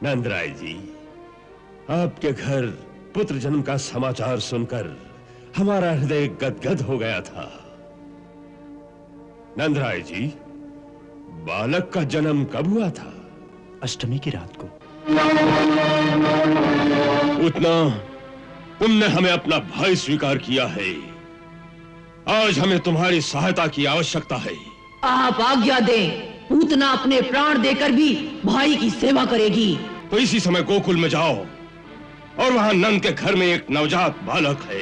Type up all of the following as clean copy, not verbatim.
नंदराय जी, आपके घर पुत्र जन्म का समाचार सुनकर हमारा हृदय गदगद हो गया था। नंदराय जी, बालक का जन्म कब हुआ था? अष्टमी की रात को। उतना तुमने हमें अपना भाई स्वीकार किया है। आज हमें तुम्हारी सहायता की आवश्यकता है। आप आज्ञा दें, पूतना अपने प्राण देकर भी भाई की सेवा करेगी। तो इसी समय गोकुल में जाओ और वहां नंद के घर में एक नवजात बालक है।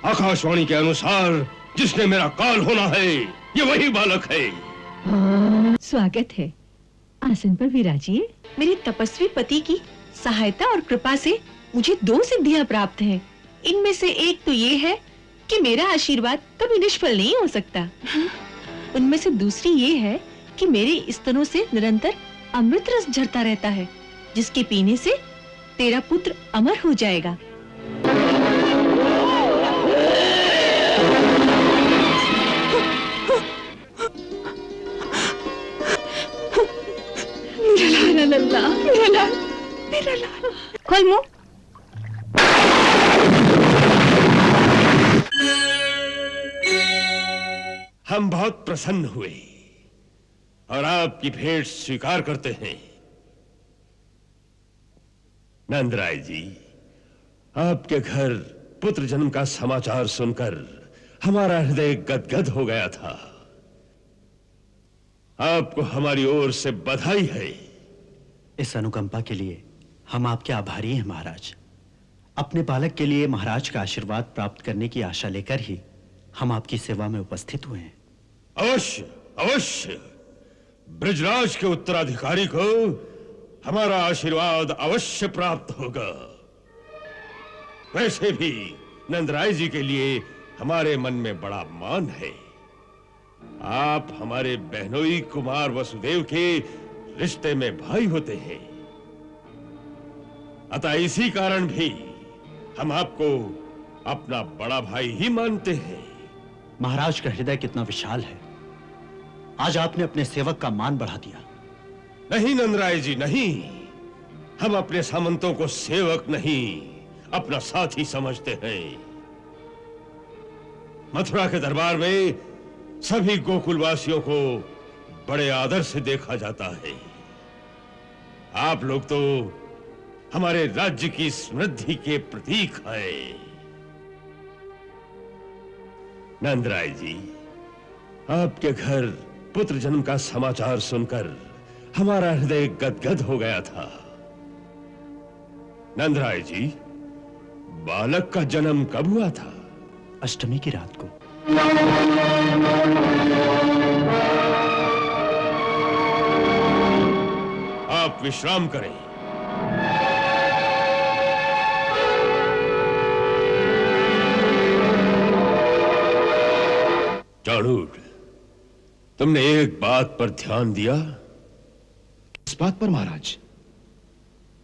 आकाशवाणी के अनुसार जिसने मेरा काल होना है, ये वही बालक है। स्वागत है। आसन पर विराजिए। मेरे तपस्वी पति की सहायता और कृपा से मुझे 2 सिद्धियां प्राप्त हैं। इनमें से एक तो ये है कि मेरा आशीर्वाद कभी निष्फल नहीं हो सकता। उनमें से दूसरी ये है कि मेरे स्तनों से निरंतर अमृत रस झरता रहता है, जिसके पीने से तेरा पुत्र अमर हो जाएगा। मेरा लल्ला, मेरा लाल, मेरा लाल। खोल मुंह। हम बहुत प्रसन्न हुए और आपकी भेंट स्वीकार करते हैं। नंदराय जी, आपके घर पुत्र जन्म का समाचार सुनकर हमारा हृदय गदगद हो गया था। आपको हमारी ओर से बधाई है। इस अनुकंपा के लिए हम आपके आभारी हैं महाराज। अपने बालक के लिए महाराज का आशीर्वाद प्राप्त करने की आशा लेकर ही हम आपकी सेवा में उपस्थित हुए हैं। अवश्य अवश्य, ब्रजराज के उत्तराधिकारी को हमारा आशीर्वाद अवश्य प्राप्त होगा। वैसे भी नंदराय जी के लिए हमारे मन में बड़ा मान है। आप हमारे बहनोई कुमार वसुदेव के रिश्ते में भाई होते हैं। अतः इसी कारण भी हम आपको अपना बड़ा भाई ही मानते हैं। महाराज का हृदय कितना विशाल है। आज आपने अपने सेवक का मान बढ़ा दिया। नहीं नंदराय जी, नहीं। हम अपने सामंतों को सेवक नहीं, अपना साथी समझते हैं। मथुरा के दरबार में सभी गोकुलवासियों को बड़े आदर से देखा जाता है। आप लोग तो हमारे राज्य की समृद्धि के प्रतीक हैं। नंदराय जी, आपके घर पुत्र जन्म का समाचार सुनकर हमारा हृदय गदगद हो गया था। नंदराय जी, बालक का जन्म कब हुआ था? अष्टमी की रात को। आप विश्राम करें। चाणूर, तुमने एक बात पर ध्यान दिया? इस बात पर महाराज?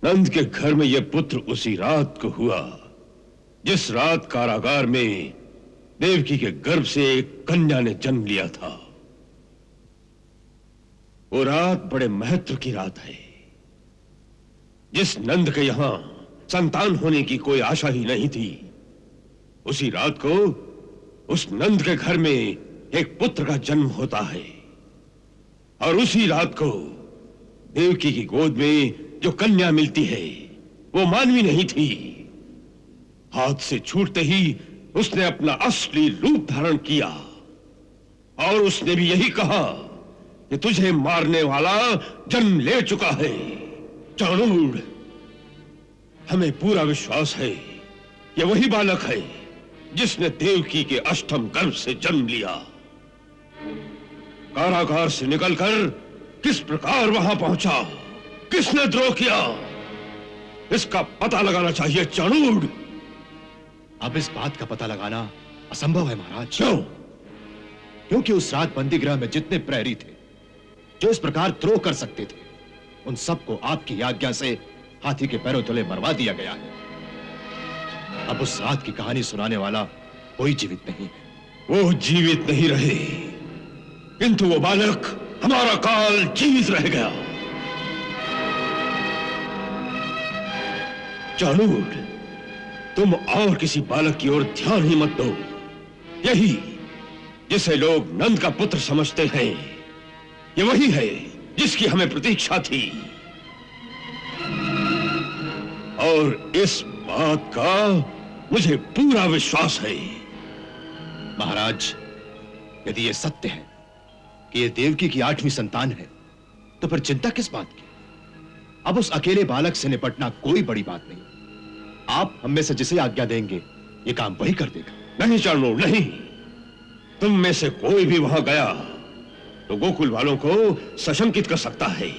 नंद के घर में यह पुत्र उसी रात को हुआ जिस रात कारागार में देवकी के गर्भ से एक कन्या ने जन्म लिया था। वो रात बड़े महत्व की रात है। जिस नंद के यहां संतान होने की कोई आशा ही नहीं थी, उसी रात को उस नंद के घर में एक पुत्र का जन्म होता है। और उसी रात को देवकी की गोद में जो कन्या मिलती है वो मानवी नहीं थी। हाथ से छूटते ही उसने अपना असली रूप धारण किया और उसने भी यही कहा कि तुझे मारने वाला जन्म ले चुका है। चाणूर, हमें पूरा विश्वास है कि वही बालक है जिसने देवकी के अष्टम गर्भ से जन्म लिया। कारागार से निकलकर किस प्रकार वहां पहुंचा, किसने द्रोह किया, इसका पता लगाना चाहिए चाणूर। अब इस बात का पता लगाना असंभव है महाराज। क्यों? क्योंकि उस रात बंदीगृह में जितने प्रहरी थे जो इस प्रकार द्रोह कर सकते थे, उन सबको आपकी आज्ञा से हाथी के पैरों तले मरवा दिया गया है। अब उस रात की कहानी सुनाने वाला कोई जीवित नहीं है। वो जीवित नहीं रहे, किंतु वो बालक हमारा काल जीवित रह गया। चाणूर, तुम और किसी बालक की ओर ध्यान ही मत दो। यही जिसे लोग नंद का पुत्र समझते हैं, ये वही है जिसकी हमें प्रतीक्षा थी। और इस बात का मुझे पूरा विश्वास है। महाराज, यदि यह सत्य है कि यह देवकी की 8वीं संतान है, तो फिर चिंता किस बात की? अब उस अकेले बालक से निपटना कोई बड़ी बात नहीं। आप हम में से जिसे आज्ञा देंगे, ये काम वही कर देगा। नहीं चाणूर, नहीं। तुम में से कोई भी वहां गया तो गोकुल वालों को सशंकित कर सकता है।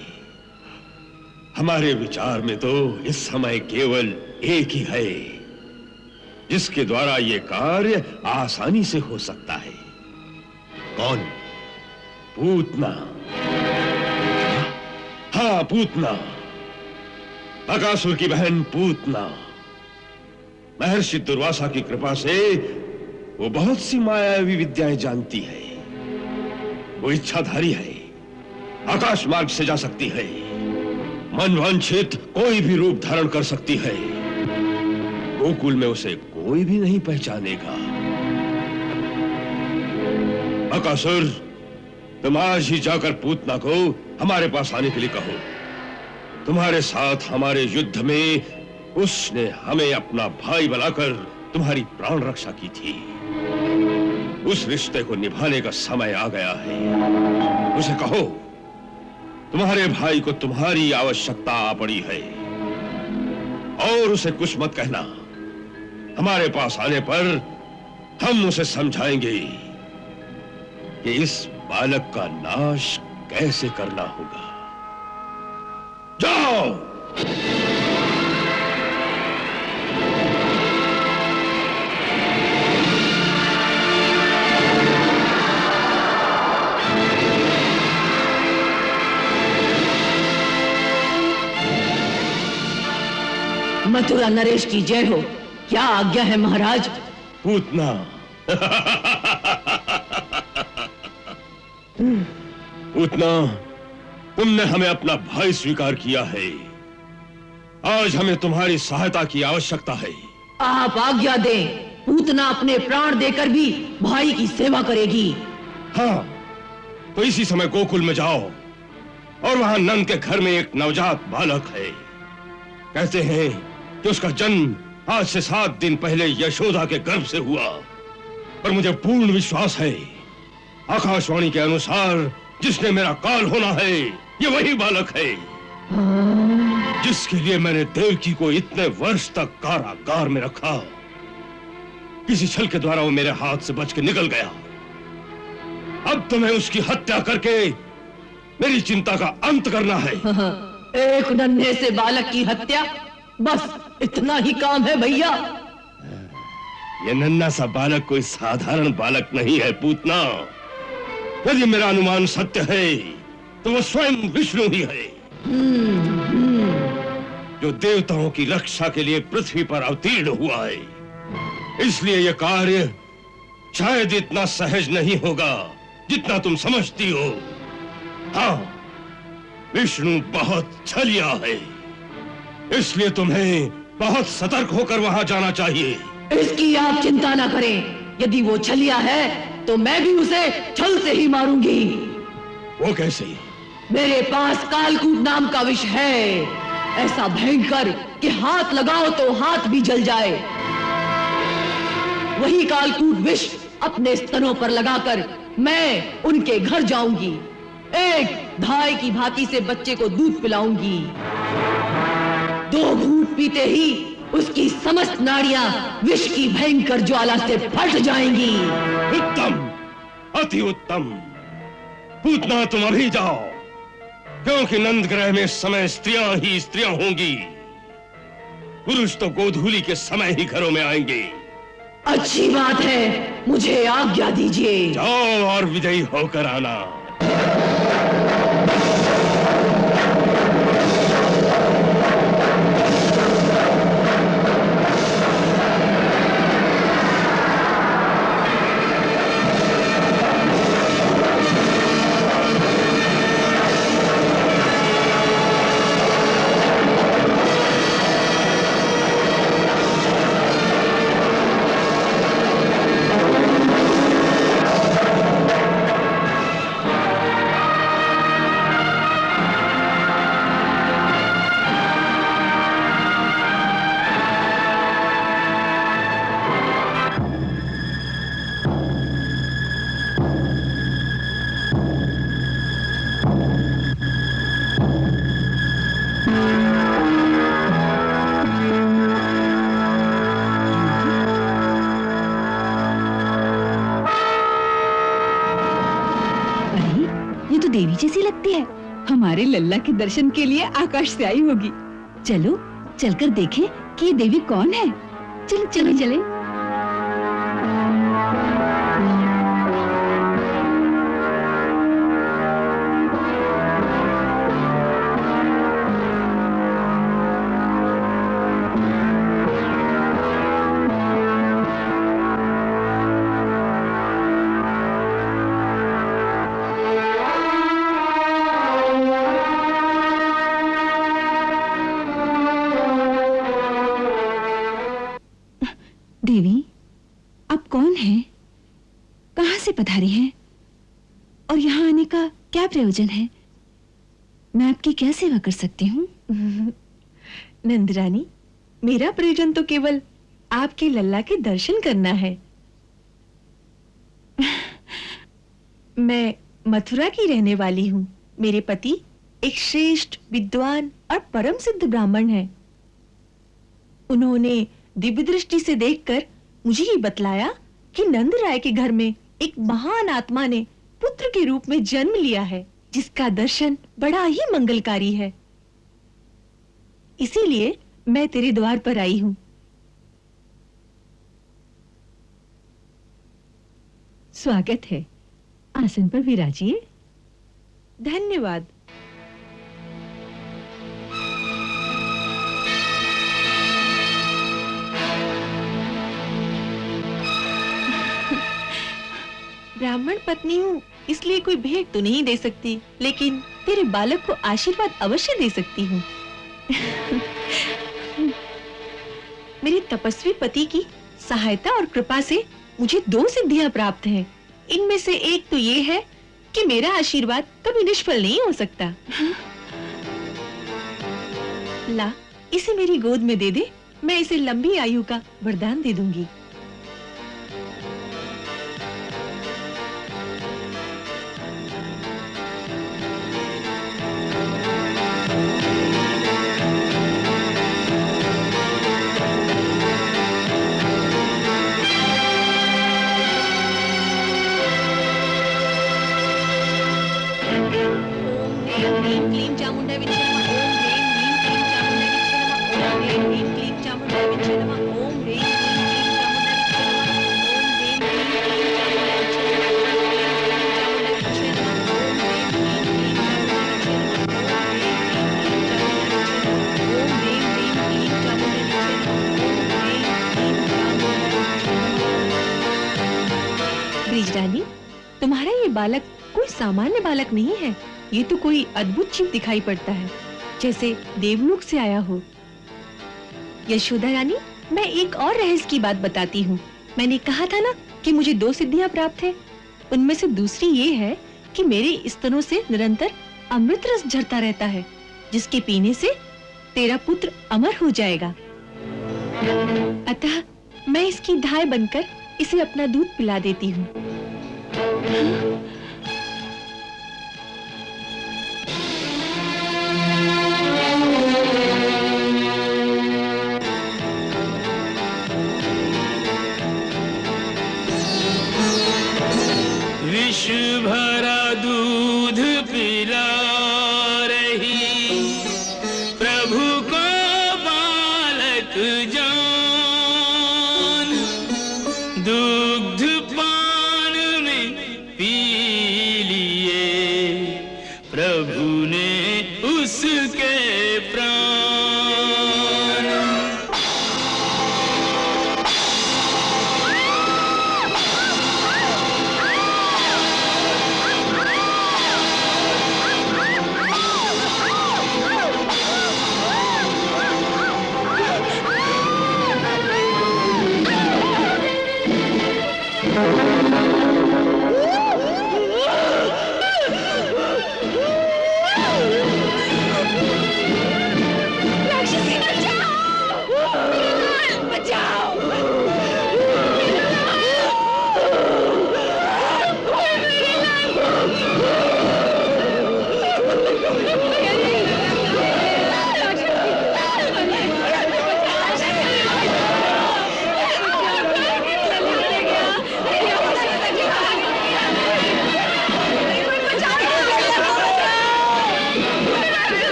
हमारे विचार में तो इस समय केवल एक ही है जिसके द्वारा यह कार्य आसानी से हो सकता है। कौन? पूतना। हाँ, पूतना, बकासुर की बहन पूतना। महर्षि दुर्वासा की कृपा से वो बहुत सी मायावी विद्याएं जानती है। वो इच्छाधारी है, आकाश मार्ग से जा सकती है, मनवांछित कोई भी रूप धारण कर सकती है। गोकुल में उसे कोई भी नहीं पहचानेगा। बकासुर, तुम आज ही जाकर पूतना को हमारे पास आने के लिए कहो। तुम्हारे साथ हमारे युद्ध में उसने हमें अपना भाई बनाकर तुम्हारी प्राण रक्षा की थी। उस रिश्ते को निभाने का समय आ गया है। उसे कहो तुम्हारे भाई को तुम्हारी आवश्यकता आ पड़ी है, और उसे कुछ मत कहना। हमारे पास आने पर हम उसे समझाएंगे कि इस बालक का नाश कैसे करना होगा। जाओ। मथुरा नरेश की जय हो। क्या आज्ञा है महाराज? पूतना, पूतना, तुमने हमें अपना भाई स्वीकार किया है। आज हमें तुम्हारी सहायता की आवश्यकता है। आप आज्ञा दें, पूतना अपने प्राण देकर भी भाई की सेवा करेगी। हाँ, तो इसी समय गोकुल में जाओ और वहां नंद के घर में एक नवजात बालक है। कहते हैं कि उसका जन्म आज से 7 दिन पहले यशोदा के गर्भ से हुआ। पर मुझे पूर्ण विश्वास है, आकाशवाणी के अनुसार जिसने मेरा काल होना है, ये वही बालक है जिसके लिए मैंने देवकी को इतने वर्ष तक कारागार में रखा। किसी छल के द्वारा वो मेरे हाथ से बच के निकल गया। अब तुम्हें उसकी हत्या करके मेरी चिंता का अंत करना है। एक नन्हे से बालक की हत्या, बस इतना ही काम है भैया। ये नन्हा सा बालक कोई साधारण बालक नहीं है पूतना। यदि मेरा अनुमान सत्य है तो वो स्वयं विष्णु ही है, जो देवताओं की रक्षा के लिए पृथ्वी पर अवतीर्ण हुआ है। इसलिए यह कार्य शायद इतना सहज नहीं होगा जितना तुम समझती हो। हाँ, विष्णु बहुत छलिया है, इसलिए तुम्हें बहुत सतर्क होकर वहां जाना चाहिए। इसकी आप चिंता ना करें। यदि वो छलिया है तो मैं भी उसे छल से ही मारूंगी। वो कैसे? मेरे पास कालकूट नाम का विष है, ऐसा भयंकर कि हाथ लगाओ तो हाथ भी जल जाए। वही कालकूट विष अपने स्तनों पर लगाकर मैं उनके घर जाऊंगी। एक धाय की भांति से बच्चे को दूध पिलाऊंगी। 2 घूंट पीते ही उसकी समस्त नाड़ियां विष की भयंकर ज्वाला से फट जाएंगी। उत्तम, अति उत्तम। पूतना, तुम अभी जाओ, क्योंकि नंद ग्रह में इस समय स्त्रियां ही स्त्रियां होंगी। पुरुष तो गोधूली के समय ही घरों में आएंगे। अच्छी बात है, मुझे आज्ञा दीजिए। जाओ और विजयी होकर आना। लगती है। हमारे लल्ला के दर्शन के लिए आकाश से आई होगी। चलो चलकर देखें कि ये देवी कौन है। चलो चलो चले। देवी, आप कौन हैं? कहां से पधारी हैं? और यहाँ आने का क्या प्रयोजन है? मैं आपकी क्या सेवा कर सकती हूँ? नंदरानी, मेरा प्रयोजन तो केवल आपके लल्ला के दर्शन करना है। मैं मथुरा की रहने वाली हूँ। मेरे पति एक श्रेष्ठ विद्वान और परम सिद्ध ब्राह्मण हैं। उन्होंने दिव्य दृष्टि से देखकर मुझे ये बतलाया कि नंद राय के घर में एक महान आत्मा ने पुत्र के रूप में जन्म लिया है, जिसका दर्शन बड़ा ही मंगलकारी है। इसीलिए मैं तेरे द्वार पर आई हूं। स्वागत है। आसन पर विराजिए। धन्यवाद। ब्राह्मण पत्नी हूँ, इसलिए कोई भेंट तो नहीं दे सकती, लेकिन तेरे बालक को आशीर्वाद अवश्य दे सकती हूँ। मेरे तपस्वी पति की सहायता और कृपा से मुझे 2 सिद्धियां प्राप्त हैं। इनमें से एक तो ये है कि मेरा आशीर्वाद कभी निष्फल नहीं हो सकता। ला, इसे मेरी गोद में दे दे, मैं इसे लंबी आयु का वरदान दे दूंगी। ब्रिजरानी, तुम्हारा ये बालक कोई सामान्य बालक नहीं है। ये तो कोई अद्भुत जीव दिखाई पड़ता है, जैसे देवलोक से आया हो। यशोदा रानी, मैं एक और रहस्य की बात बताती हूँ। मैंने कहा था ना कि मुझे 2 सिद्धियां प्राप्त है। उनमें से दूसरी ये है कि मेरे स्तनों से निरंतर अमृत रस झरता रहता है, जिसके पीने से तेरा पुत्र अमर हो जाएगा। अतः मैं इसकी धाय बनकर इसे अपना दूध पिला देती हूँ। विष भरा दूध पिला रही प्रभु को बालक जान, दुग्ध पान में पी लिए प्रभु ने उसके प्राण।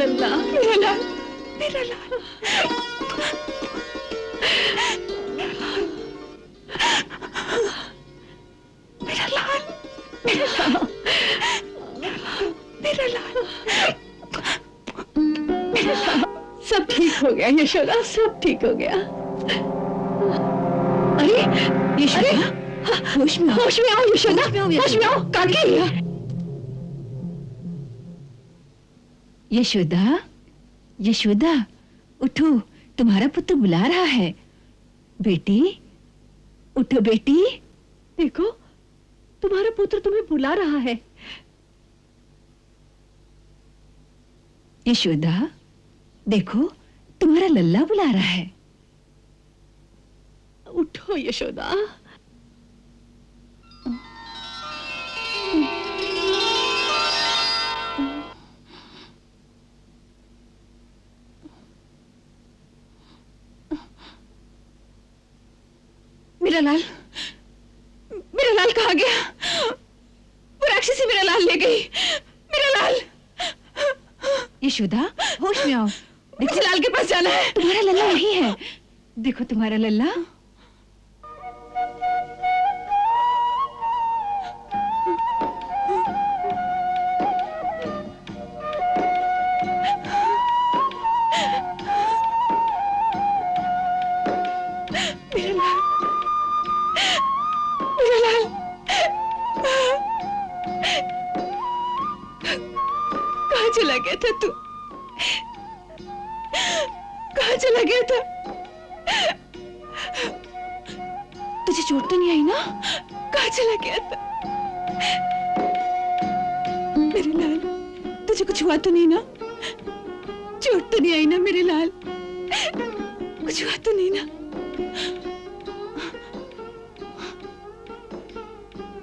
लल्ला, मेरा लाल, मेरा लाल। मेरा लाल, मेरा लाल, मेरा लाल, मेरा लाल। सब ठीक हो गया यशोदा, सब ठीक हो गया। अरे यशोदा, होश में आओ, होश में आओ यशोदा, होश में आओ। काकी, यशोदा, यशोदा, उठो, तुम्हारा पुत्र बुला रहा है। बेटी, उठो बेटी। देखो, तुम्हारा पुत्र तुम्हें बुला रहा है। यशोदा, देखो, तुम्हारा लल्ला बुला रहा है। उठो यशोदा। मेरा लाल, मेरा लाल कहाँ गया? वो राक्षसी मेरा लाल ले गई। मेरा लाल। यशोदा, होश में आओ। देखो, लाल के पास जाना है। तुम्हारा लल्ला वही है। देखो तुम्हारा लल्ला। मेरा लाल, मेरा लाल। कहाँ चला गया था तू? कहाँ चला गया था? तुझे चोट तो नहीं आई ना? कहाँ चला गया था? मेरे लाल, तुझे कुछ हुआ तो नहीं ना? चोट तो नहीं आई ना मेरे लाल? कुछ हुआ तो नहीं ना?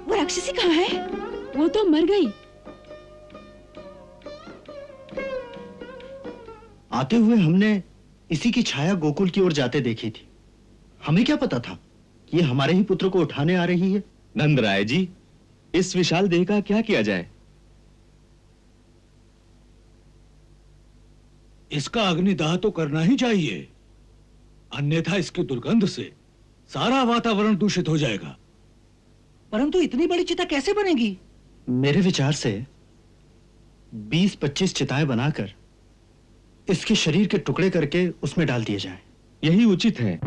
वो राक्षसी कहाँ है? वो तो मर गई। आते हुए हमने इसी की छाया गोकुल की ओर जाते देखी थी। हमें क्या पता था कि ये हमारे ही पुत्र को उठाने आ रही है। नंदराय जी, इस विशाल देह का क्या किया जाए? इसका अग्निदाह तो करना ही चाहिए, अन्यथा इसकी दुर्गंध से सारा वातावरण दूषित हो जाएगा। परंतु इतनी बड़ी चिता कैसे बनेगी? मेरे विचार से 20-25 चिताएं बनाकर इसके शरीर के टुकड़े करके उसमें डाल दिए जाएं। यही उचित है।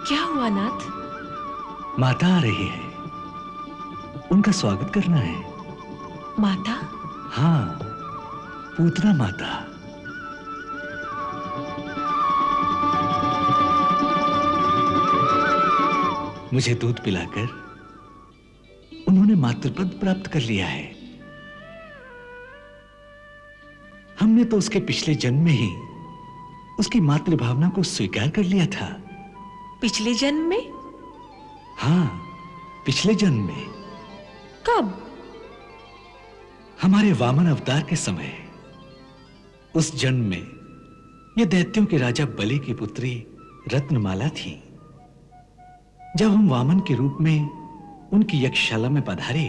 क्या हुआ नाथ? माता आ रही है, उनका स्वागत करना है। माता? हाँ, पूतना माता। मुझे दूध पिलाकर उन्होंने मातृपद प्राप्त कर लिया है। हमने तो उसके पिछले जन्म में ही उसकी मातृभावना को स्वीकार कर लिया था। पिछले जन्म में? हाँ, पिछले जन्म में। कब? हमारे वामन अवतार के समय। उस जन्म में ये दैत्यों के राजा बलि की पुत्री रत्नमाला थी। जब हम वामन के रूप में उनकी यक्षशाला में पधारे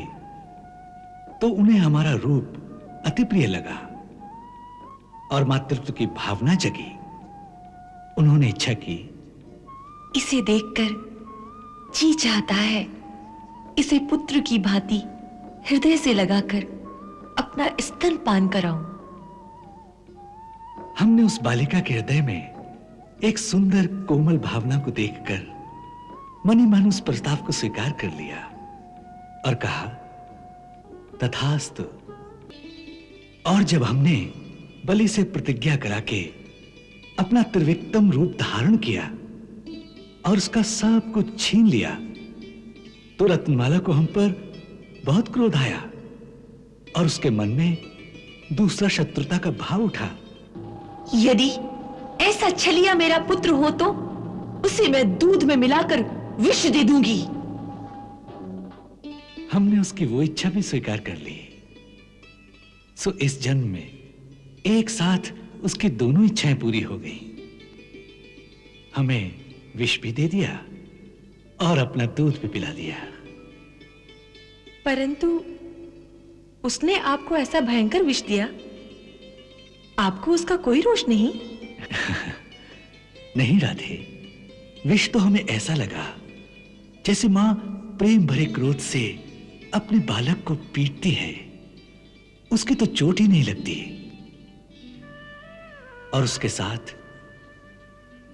तो उन्हें हमारा रूप अति प्रिय लगा और मातृत्व की भावना जगी। उन्होंने इच्छा की, इसे देखकर जी चाहता है इसे पुत्र की भांति हृदय से लगाकर अपना स्तन पान कराऊं। हमने उस बालिका के हृदय में एक सुंदर कोमल भावना को देखकर मनी मन उस प्रस्ताव को स्वीकार कर लिया और कहा तथास्तु। और जब हमने बलि से प्रतिज्ञा करा के अपना त्रिविक्रम रूप धारण किया और उसका सब कुछ छीन लिया, तो रत्नमाला को हम पर बहुत क्रोध आया और उसके मन में दूसरा शत्रुता का भाव उठा। यदि ऐसा छलिया मेरा पुत्र हो तो उसे मैं दूध में मिलाकर विष दे दूंगी। हमने उसकी वो इच्छा भी स्वीकार कर ली। सो इस जन्म में एक साथ उसकी दोनों इच्छाएं पूरी हो गई। हमें विष भी दे दिया और अपना दूध भी पिला दिया। परंतु उसने आपको ऐसा भयंकर विष दिया, आपको उसका कोई रोष नहीं? नहीं राधे, विष तो हमें ऐसा लगा जैसे मां प्रेम भरे क्रोध से अपने बालक को पीटती है, उसकी तो चोट ही नहीं लगती। और उसके साथ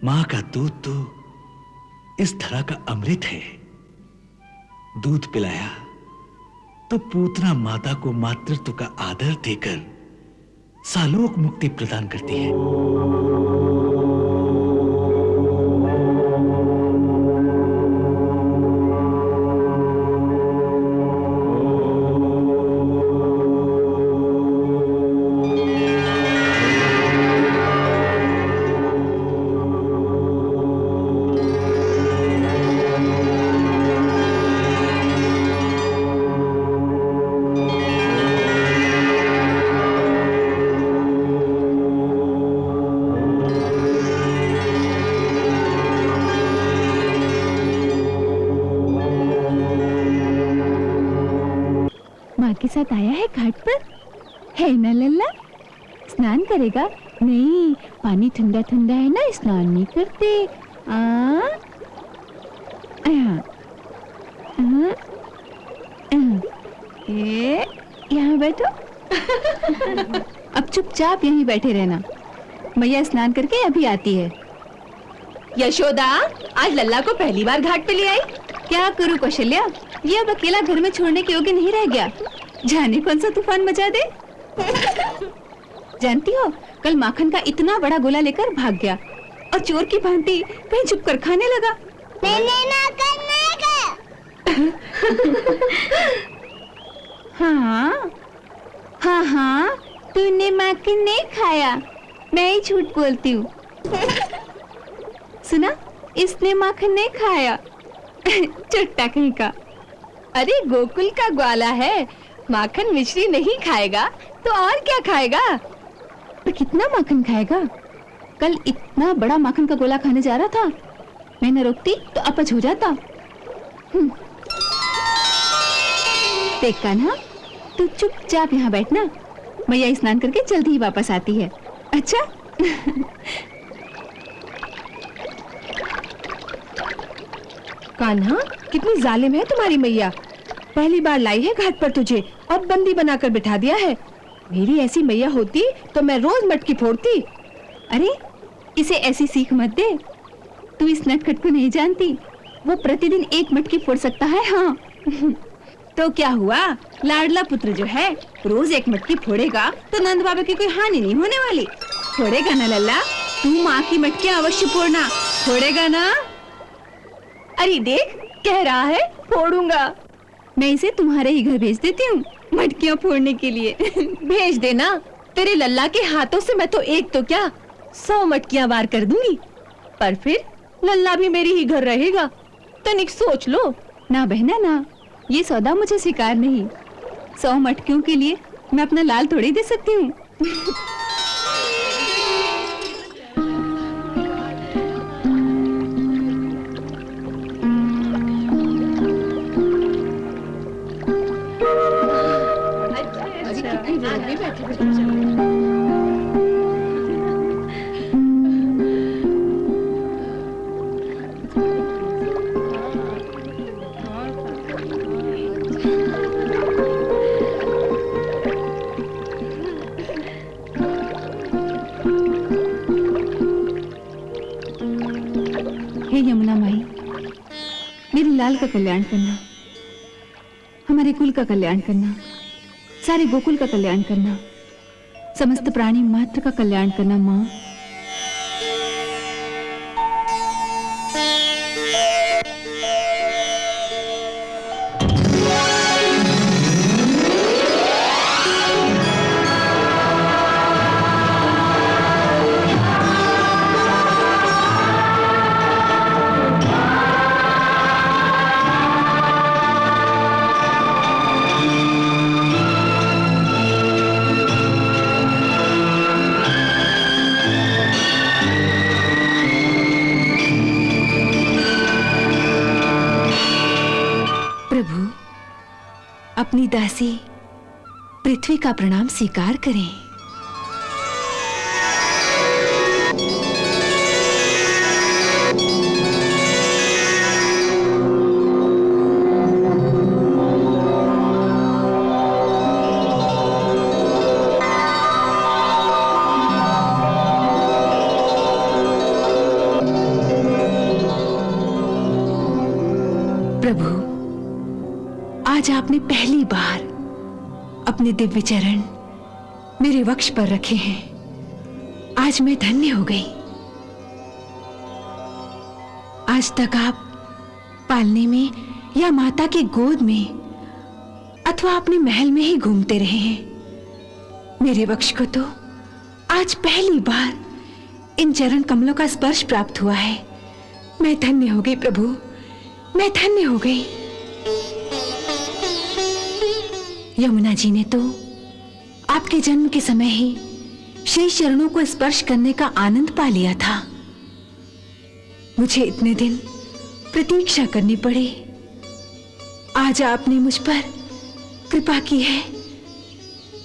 मां का दूध तो इस धरा का अमृत है। दूध पिलाया तो पूतना माता को मातृत्व का आदर देकर सालोक मुक्ति प्रदान करती है। के साथ आया है घाट पर, है ना लल्ला? स्नान करेगा? नहीं, पानी ठंडा ठंडा है ना, स्नान नहीं करते। यहाँ बैठो। अब चुपचाप यहीं बैठे रहना, मैया स्नान करके अभी आती है। यशोदा, आज लल्ला को पहली बार घाट पे ले आई। क्या करूं कौशल्या, ये अब अकेला घर में छोड़ने के योग्य नहीं रह गया। जाने कौन सा तूफान मचा दे। जानती हो, कल माखन का इतना बड़ा गोला लेकर भाग गया और चोर की भांति कहीं छुप कर खाने लगा। हाँ हाँ हाँ, तूने माखन नहीं खाया, मैं ही झूठ बोलती हूँ। सुना, इसने माखन नहीं खाया। चुट्टा कहीं का। अरे गोकुल का ग्वाला है, माखन मिश्री नहीं खाएगा तो और क्या खाएगा? पर कितना माखन खाएगा? कल इतना बड़ा माखन का गोला खाने जा रहा था, मैं न रोकती तो अपच हो जाता। देख कान्हा, तू चुपचाप यहाँ बैठना, मैया स्नान करके जल्दी ही वापस आती है। अच्छा? कान्हा, कितनी जालिम है तुम्हारी मैया। पहली बार लाई है घाट पर तुझे और बंदी बनाकर बिठा दिया है। मेरी ऐसी मैया होती तो मैं रोज मटकी फोड़ती। अरे, इसे ऐसी सीख मत दे। तू इस नटखट को नहीं जानती, वो प्रतिदिन एक मटकी फोड़ सकता है। हाँ। तो क्या हुआ, लाडला पुत्र जो है रोज एक मटकी फोड़ेगा तो नंद बाबा की कोई हानि नहीं होने वाली। फोड़ेगा ना लल्ला? तू माँ की मटकी अवश्य फोड़ना, फोड़ेगा ना? अरे देख, कह रहा है फोड़ूंगा। मैं इसे तुम्हारे ही घर भेज देती हूँ मटकियाँ फोड़ने के लिए। भेज देना, तेरे लल्ला के हाथों से मैं तो एक तो क्या 100 मटकियां वार कर दूंगी। पर फिर लल्ला भी मेरी ही घर रहेगा, तनिक सोच लो। ना बहना ना, ये सौदा मुझे स्वीकार नहीं। 100 मटकियों के लिए मैं अपना लाल थोड़ी दे सकती हूँ। गोपाल का कल्याण करना, हमारे कुल का कल्याण करना, सारे गोकुल का कल्याण करना, समस्त प्राणी मात्र का कल्याण करना माँ। अपनी दासी पृथ्वी का प्रणाम स्वीकार करें। प्रभु, आज आपने पहली बार अपने दिव्य चरण मेरे वक्ष पर रखे हैं। आज मैं धन्य हो गई। आज तक आप पालने में या माता की गोद में अथवा अपने महल में ही घूमते रहे हैं। मेरे वक्ष को तो आज पहली बार इन चरण कमलों का स्पर्श प्राप्त हुआ है। मैं धन्य हो गई प्रभु, मैं धन्य हो गई। यमुना जी ने तो आपके जन्म के समय ही श्री चरणों को स्पर्श करने का आनंद पा लिया था। मुझे इतने दिन प्रतीक्षा करनी पड़ी। आज आपने मुझ पर कृपा की है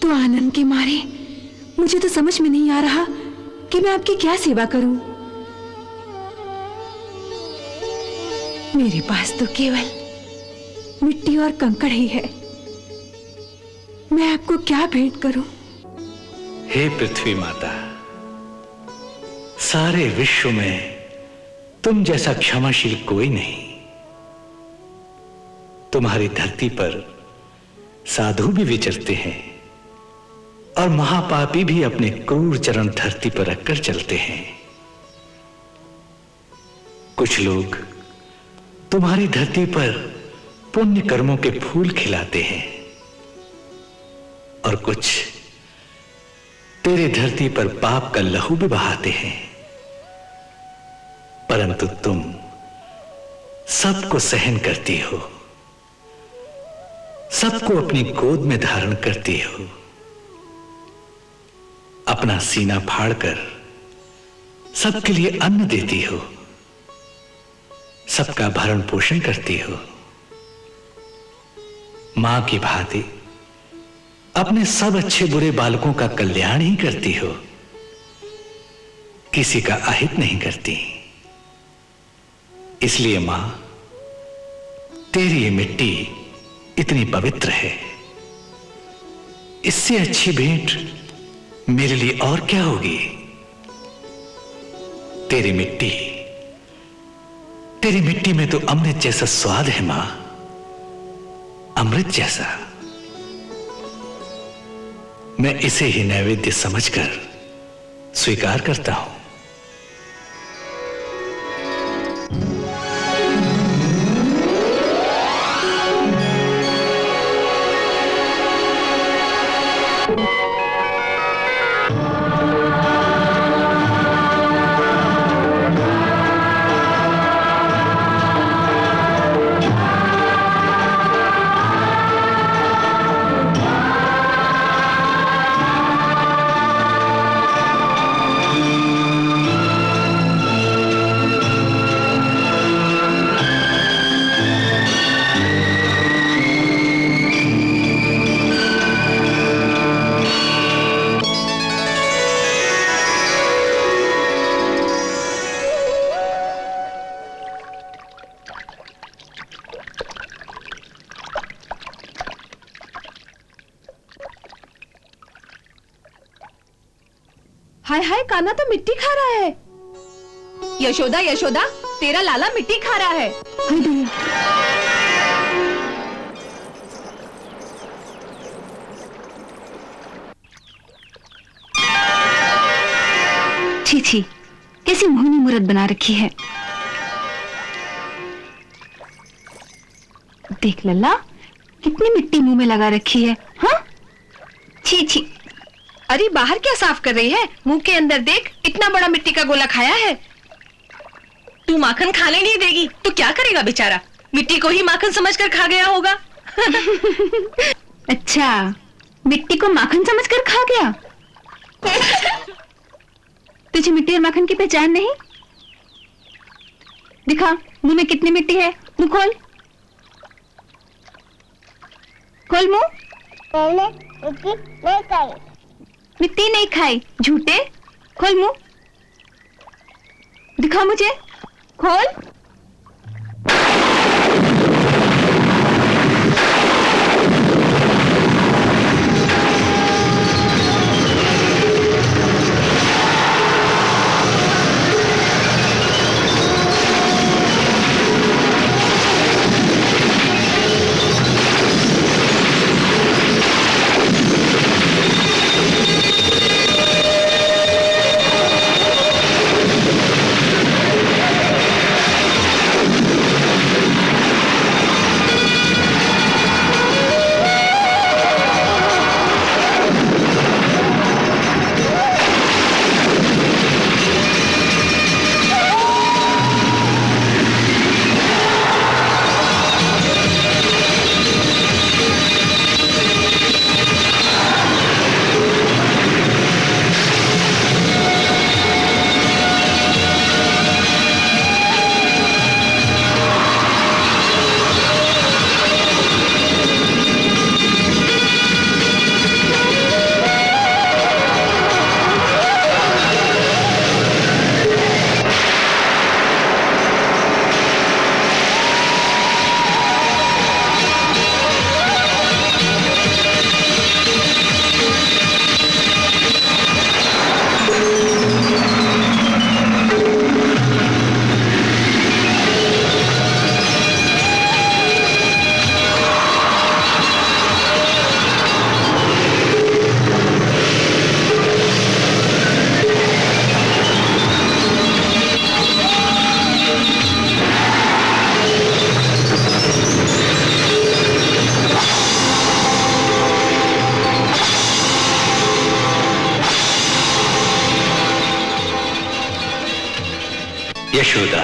तो आनंद के मारे मुझे तो समझ में नहीं आ रहा कि मैं आपकी क्या सेवा करूं। मेरे पास तो केवल मिट्टी और कंकड़ ही है। मैं आपको क्या भेंट करूं? हे पृथ्वी माता, सारे विश्व में तुम जैसा क्षमाशील कोई नहीं। तुम्हारी धरती पर साधु भी विचरते हैं और महापापी भी अपने क्रूर चरण धरती पर रखकर चलते हैं। कुछ लोग तुम्हारी धरती पर पुण्य कर्मों के फूल खिलाते हैं और कुछ तेरी धरती पर पाप का लहू भी बहाते हैं। परंतु तुम सबको सहन करती हो, सबको अपनी गोद में धारण करती हो, अपना सीना फाड़कर सबके लिए अन्न देती हो, सबका भरण पोषण करती हो। मां की भांति अपने सब अच्छे बुरे बालकों का कल्याण ही करती हो, किसी का अहित नहीं करती। इसलिए मां, तेरी ये मिट्टी इतनी पवित्र है। इससे अच्छी भेंट मेरे लिए और क्या होगी। तेरी मिट्टी में तो अमृत जैसा स्वाद है मां, अमृत जैसा। मैं इसे ही नैवेद्य समझकर स्वीकार करता हूं। हाय हाय, कान्हा तो मिट्टी खा रहा है। यशोदा, यशोदा, तेरा लाला मिट्टी खा रहा है। हाय दया। छी छी, कैसी मोहनी मूरत बना रखी है। देख लल्ला, कितनी मिट्टी मुंह में लगा रखी है। हाँ, छी छी। अरे बाहर क्या साफ कर रही है? मुंह के अंदर देख, इतना बड़ा मिट्टी का गोला खाया है। तू माखन खाने नहीं देगी तो क्या करेगा बेचारा? मिट्टी को ही माखन समझकर खा गया होगा। अच्छा, मिट्टी को माखन समझकर खा गया। तुझे मिट्टी और माखन की पहचान नहीं? दिखा, मुंह में कितनी मिट्टी है। मुंह खोल, खोल मुंह। मिट्टी नहीं खाई, झूठे। खोल मुंह, दिखा मुझे, खोल। यशोदा,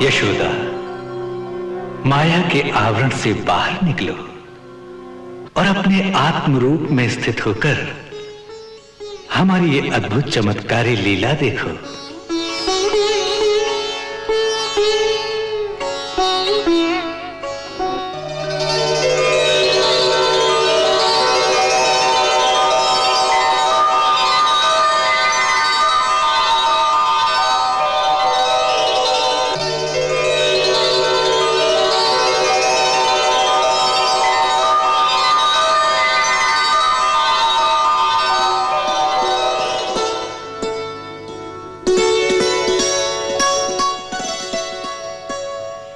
यशोदा, माया के आवरण से बाहर निकलो और अपने आत्म रूप में स्थित होकर हमारी ये अद्भुत चमत्कारी लीला देखो।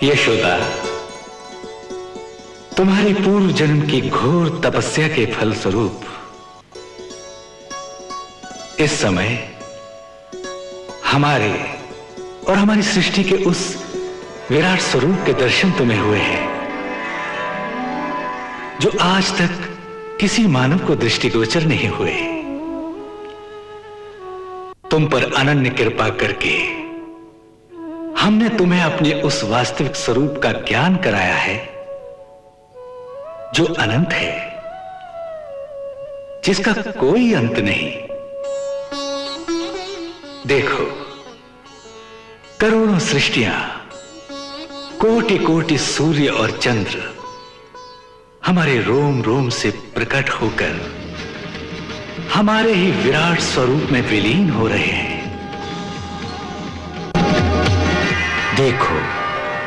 यशोदा, तुम्हारे पूर्व जन्म की घोर तपस्या के फलस्वरूप इस समय हमारे और हमारी सृष्टि के उस विराट स्वरूप के दर्शन तुम्हें हुए हैं जो आज तक किसी मानव को दृष्टिगोचर नहीं हुए। तुम पर अनन्य कृपा करके हमने तुम्हें अपने उस वास्तविक स्वरूप का ज्ञान कराया है जो अनंत है, जिसका कोई अंत नहीं। देखो, करोड़ों सृष्टियां, कोटि कोटि सूर्य और चंद्र हमारे रोम रोम से प्रकट होकर हमारे ही विराट स्वरूप में विलीन हो रहे हैं। देखो,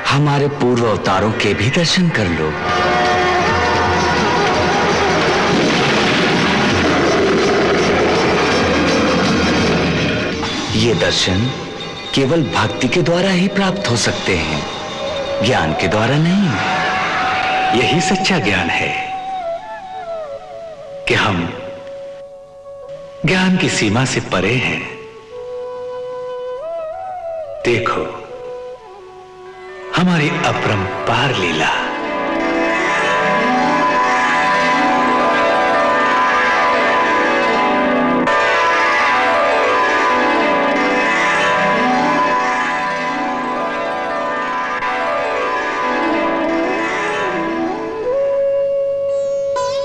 हमारे पूर्व अवतारों के भी दर्शन कर लो। ये दर्शन केवल भक्ति के द्वारा ही प्राप्त हो सकते हैं, ज्ञान के द्वारा नहीं। यही सच्चा ज्ञान है कि हम ज्ञान की सीमा से परे हैं। देखो, हमारी अपरंपार लीला।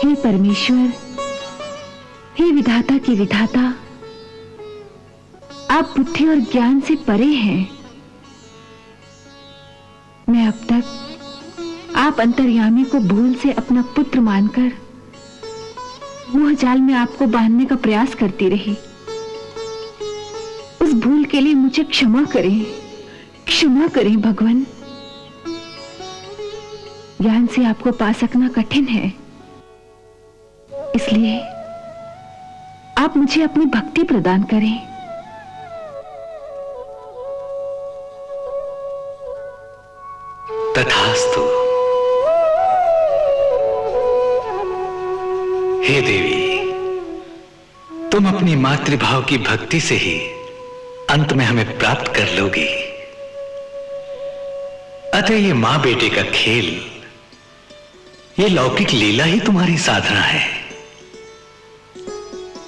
हे परमेश्वर, हे विधाता के विधाता, आप बुद्धि और ज्ञान से परे हैं। मैं अब तक आप अंतर्यामी को भूल से अपना पुत्र मानकर मोह जाल में आपको बांधने का प्रयास करती रही। उस भूल के लिए मुझे क्षमा करें भगवान। ज्ञान से आपको पा सकना कठिन है, इसलिए आप मुझे अपनी भक्ति प्रदान करें। तथास्तु। हे देवी, तुम अपनी मातृभाव की भक्ति से ही अंत में हमें प्राप्त कर लोगी। अतः ये मां बेटे का खेल, ये लौकिक लीला ही तुम्हारी साधना है।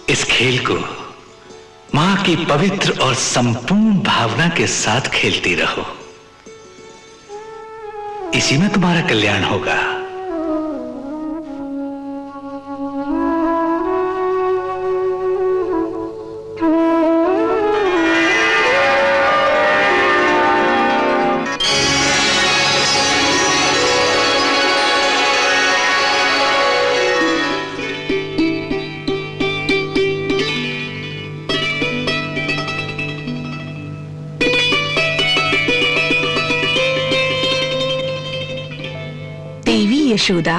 इस खेल को मां की पवित्र और संपूर्ण भावना के साथ खेलती रहो, इसी में तुम्हारा कल्याण होगा। यशोदा,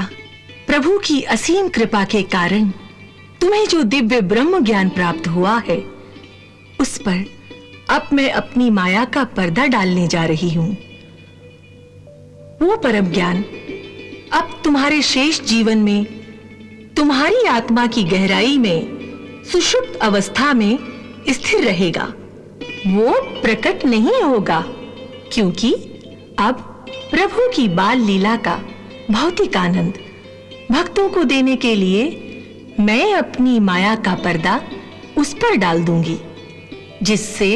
प्रभु की असीम कृपा के कारण तुम्हें जो दिव्य ब्रह्म ज्ञान प्राप्त हुआ है, उस पर अब मैं अपनी माया का पर्दा डालने जा रही हूं। वो परम ज्ञान अब तुम्हारे शेष जीवन में तुम्हारी आत्मा की गहराई में सुषुप्त अवस्था में स्थिर रहेगा। वो प्रकट नहीं होगा, क्योंकि अब प्रभु की बाल लीला का भौतिक आनंद भक्तों को देने के लिए मैं अपनी माया का पर्दा उस पर डाल दूंगी, जिससे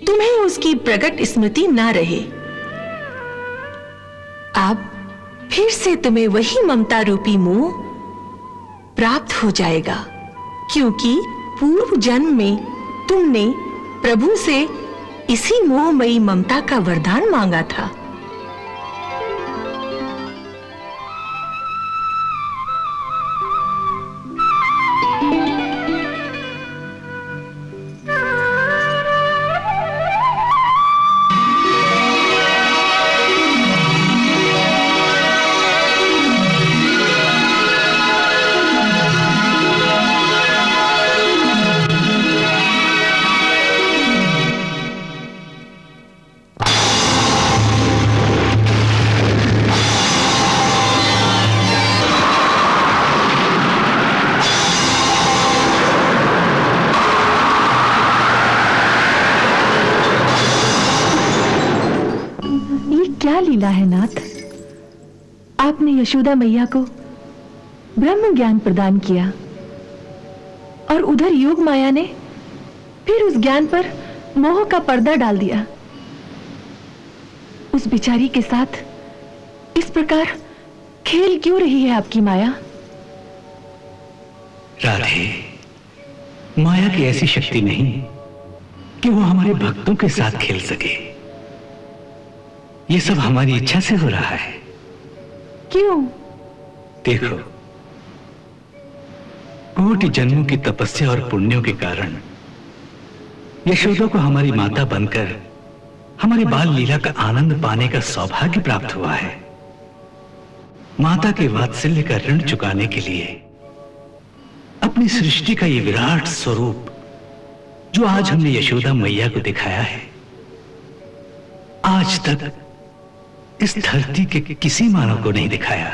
तुम्हें उसकी प्रकट स्मृति ना रहे। अब फिर से तुम्हें वही ममता रूपी मोह प्राप्त हो जाएगा, क्योंकि पूर्व जन्म में तुमने प्रभु से इसी मोहमयी ममता का वरदान मांगा था। क्या लीला है नाथ, आपने यशोदा मैया को ब्रह्म ज्ञान प्रदान किया और उधर योग माया ने फिर उस ज्ञान पर मोह का पर्दा डाल दिया। उस बिचारी के साथ इस प्रकार खेल क्यों रही है आपकी माया? राधे, माया की ऐसी शक्ति नहीं कि वो हमारे भक्तों के साथ खेल सके। ये सब हमारी इच्छा से हो रहा है। क्यों? देखो, कोटि जन्मों की तपस्या और पुण्यों के कारण यशोदा को हमारी माता बनकर हमारी बाल लीला का आनंद पाने का सौभाग्य प्राप्त हुआ है। माता के वात्सल्य का ऋण चुकाने के लिए अपनी सृष्टि का ये विराट स्वरूप जो आज हमने यशोदा मैया को दिखाया है, आज तक इस धरती के किसी मानव को नहीं दिखाया।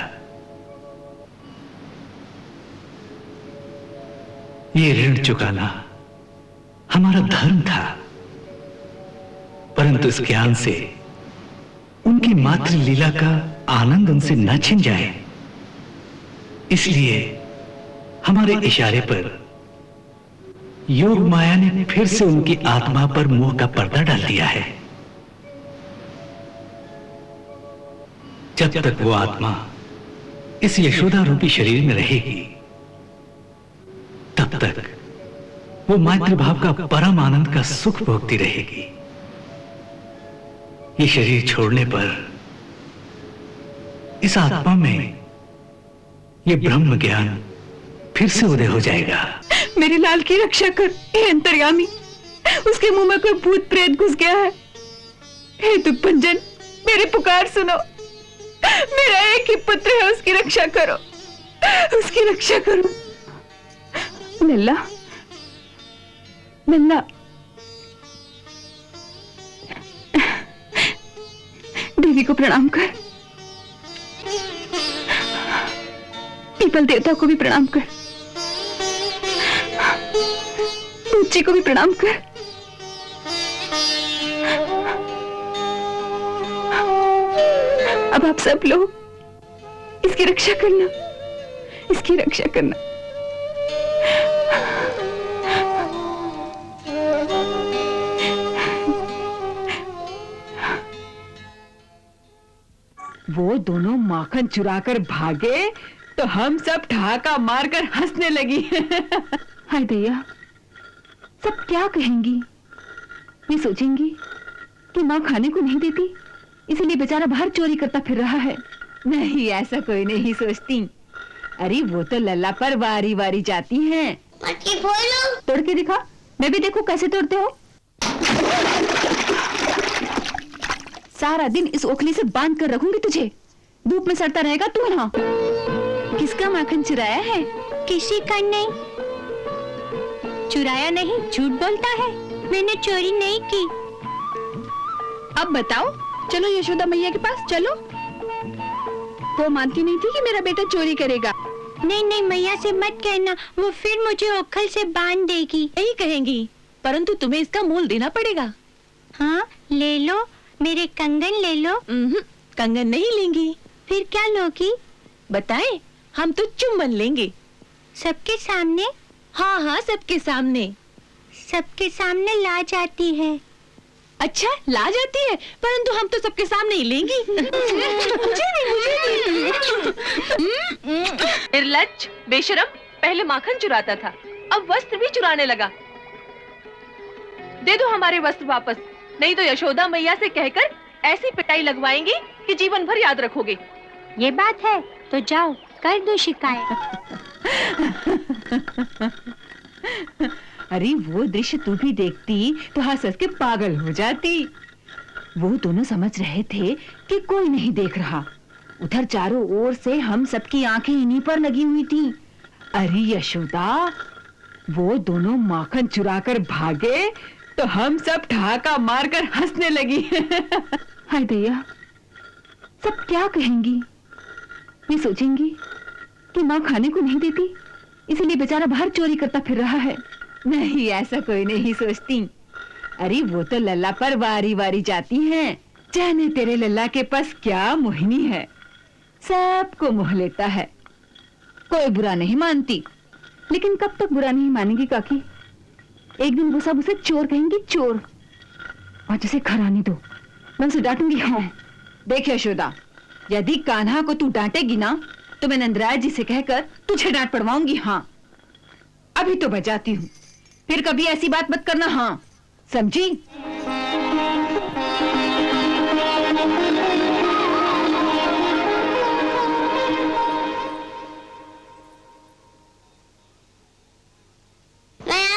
ये ऋण चुकाना हमारा धर्म था, परंतु इस ज्ञान से उनकी मातृ लीला का आनंद उनसे न छिन जाए, इसलिए हमारे इशारे पर योग माया ने फिर से उनकी आत्मा पर मोह का पर्दा डाल दिया है। जब तक वो आत्मा इस यशोदा रूपी शरीर में रहेगी, तब तक वो मातृभाव का परम आनंद का सुख भोगती रहेगी। ये शरीर छोड़ने पर इस आत्मा में ये ब्रह्म ज्ञान फिर से उदय हो जाएगा। मेरे लाल की रक्षा कर हे अंतर्यामी, उसके मुंह में कोई भूत प्रेत घुस गया है। हे दुखभंजन, मेरी पुकार सुनो। मेरा एक ही पुत्र है, उसकी रक्षा करो, उसकी रक्षा करो। लल्ला, लल्ला, देवी को प्रणाम कर, पीपल देवता को भी प्रणाम कर, जी को भी प्रणाम कर। अब आप सब लोग इसकी रक्षा करना, इसकी रक्षा करना। वो दोनों माखन चुराकर भागे तो हम सब ठहाका मारकर हंसने लगी। हाय दैया, सब क्या कहेंगी? ये सोचेंगी कि माँ खाने को नहीं देती, इसीलिए बेचारा बाहर चोरी करता फिर रहा है। नहीं, ऐसा कोई नहीं सोचती। अरे वो तो लल्ला पर वारी वारी जाती हैं। तोड़ के दिखा, मैं भी देखूं कैसे तोड़ते हो। सारा दिन इस ओखली से बांध कर रखूंगी तुझे, धूप में सड़ता रहेगा तू यहाँ। किसका माखन चुराया है? किसी का नहीं। चुराया नहीं, झूठ बोलता है। मैंने चोरी नहीं की। अब बताओ, चलो यशोदा मैया के पास चलो। वो मानती नहीं थी कि मेरा बेटा चोरी करेगा। नहीं नहीं, मैया से मत कहना, वो फिर मुझे ओखल से बांध देगी। यही कहेंगी, परंतु तुम्हें इसका मोल देना पड़ेगा। हाँ, ले लो, मेरे कंगन ले लो। कंगन नहीं लेंगी। फिर क्या लोगी? बताएं, हम तो चुम्बन लेंगे। सबके सामने? हाँ हाँ, सबके सामने। सबके सामने लाज आती है। अच्छा, लाज आती है, परंतु हम तो सबके सामने ही लेंगी। मुझे नहीं। निर्लज्ज, बेशरम, पहले माखन चुराता था, अब वस्त्र भी चुराने लगा। दे दो हमारे वस्त्र वापस, नहीं तो यशोदा मैया से कहकर ऐसी पिटाई लगवाएंगी कि जीवन भर याद रखोगे। ये बात है तो जाओ, कर दो शिकायत। अरे वो दृश्य तू भी देखती तो हंस हंस के पागल हो जाती। वो दोनों समझ रहे थे कि कोई नहीं देख रहा। उधर चारों ओर से हम सबकी आंखें इन्हीं पर लगी हुई थी। अरे यशोदा, वो दोनों माखन चुराकर भागे तो हम सब ठहाका मारकर हंसने लगी। हाय दैया, सब क्या कहेंगी? ये सोचेंगी कि माँ खाने को नहीं देती, इसीलिए बेचारा बाहर चोरी करता फिर रहा है। नहीं, ऐसा कोई नहीं सोचती। अरे वो तो लल्ला पर वारी वारी जाती हैं। जाने तेरे लल्ला के पास क्या मोहिनी है, सबको मोह लेता है। कोई बुरा नहीं मानती, लेकिन कब तक बुरा नहीं मानेगी काकी? एक दिन वो सब उसे चोर कहेंगी, चोर। और जैसे घर आने दो, मैं उसे डांटूंगी। हाँ देख यशोदा, यदि कान्हा को तू डांटेगी ना तो मैं नंदराज जी से कहकर तुझे डांट पड़वाऊंगी। हाँ, अभी तो बजाती हूँ, फिर कभी ऐसी बात मत करना। हाँ, समझी?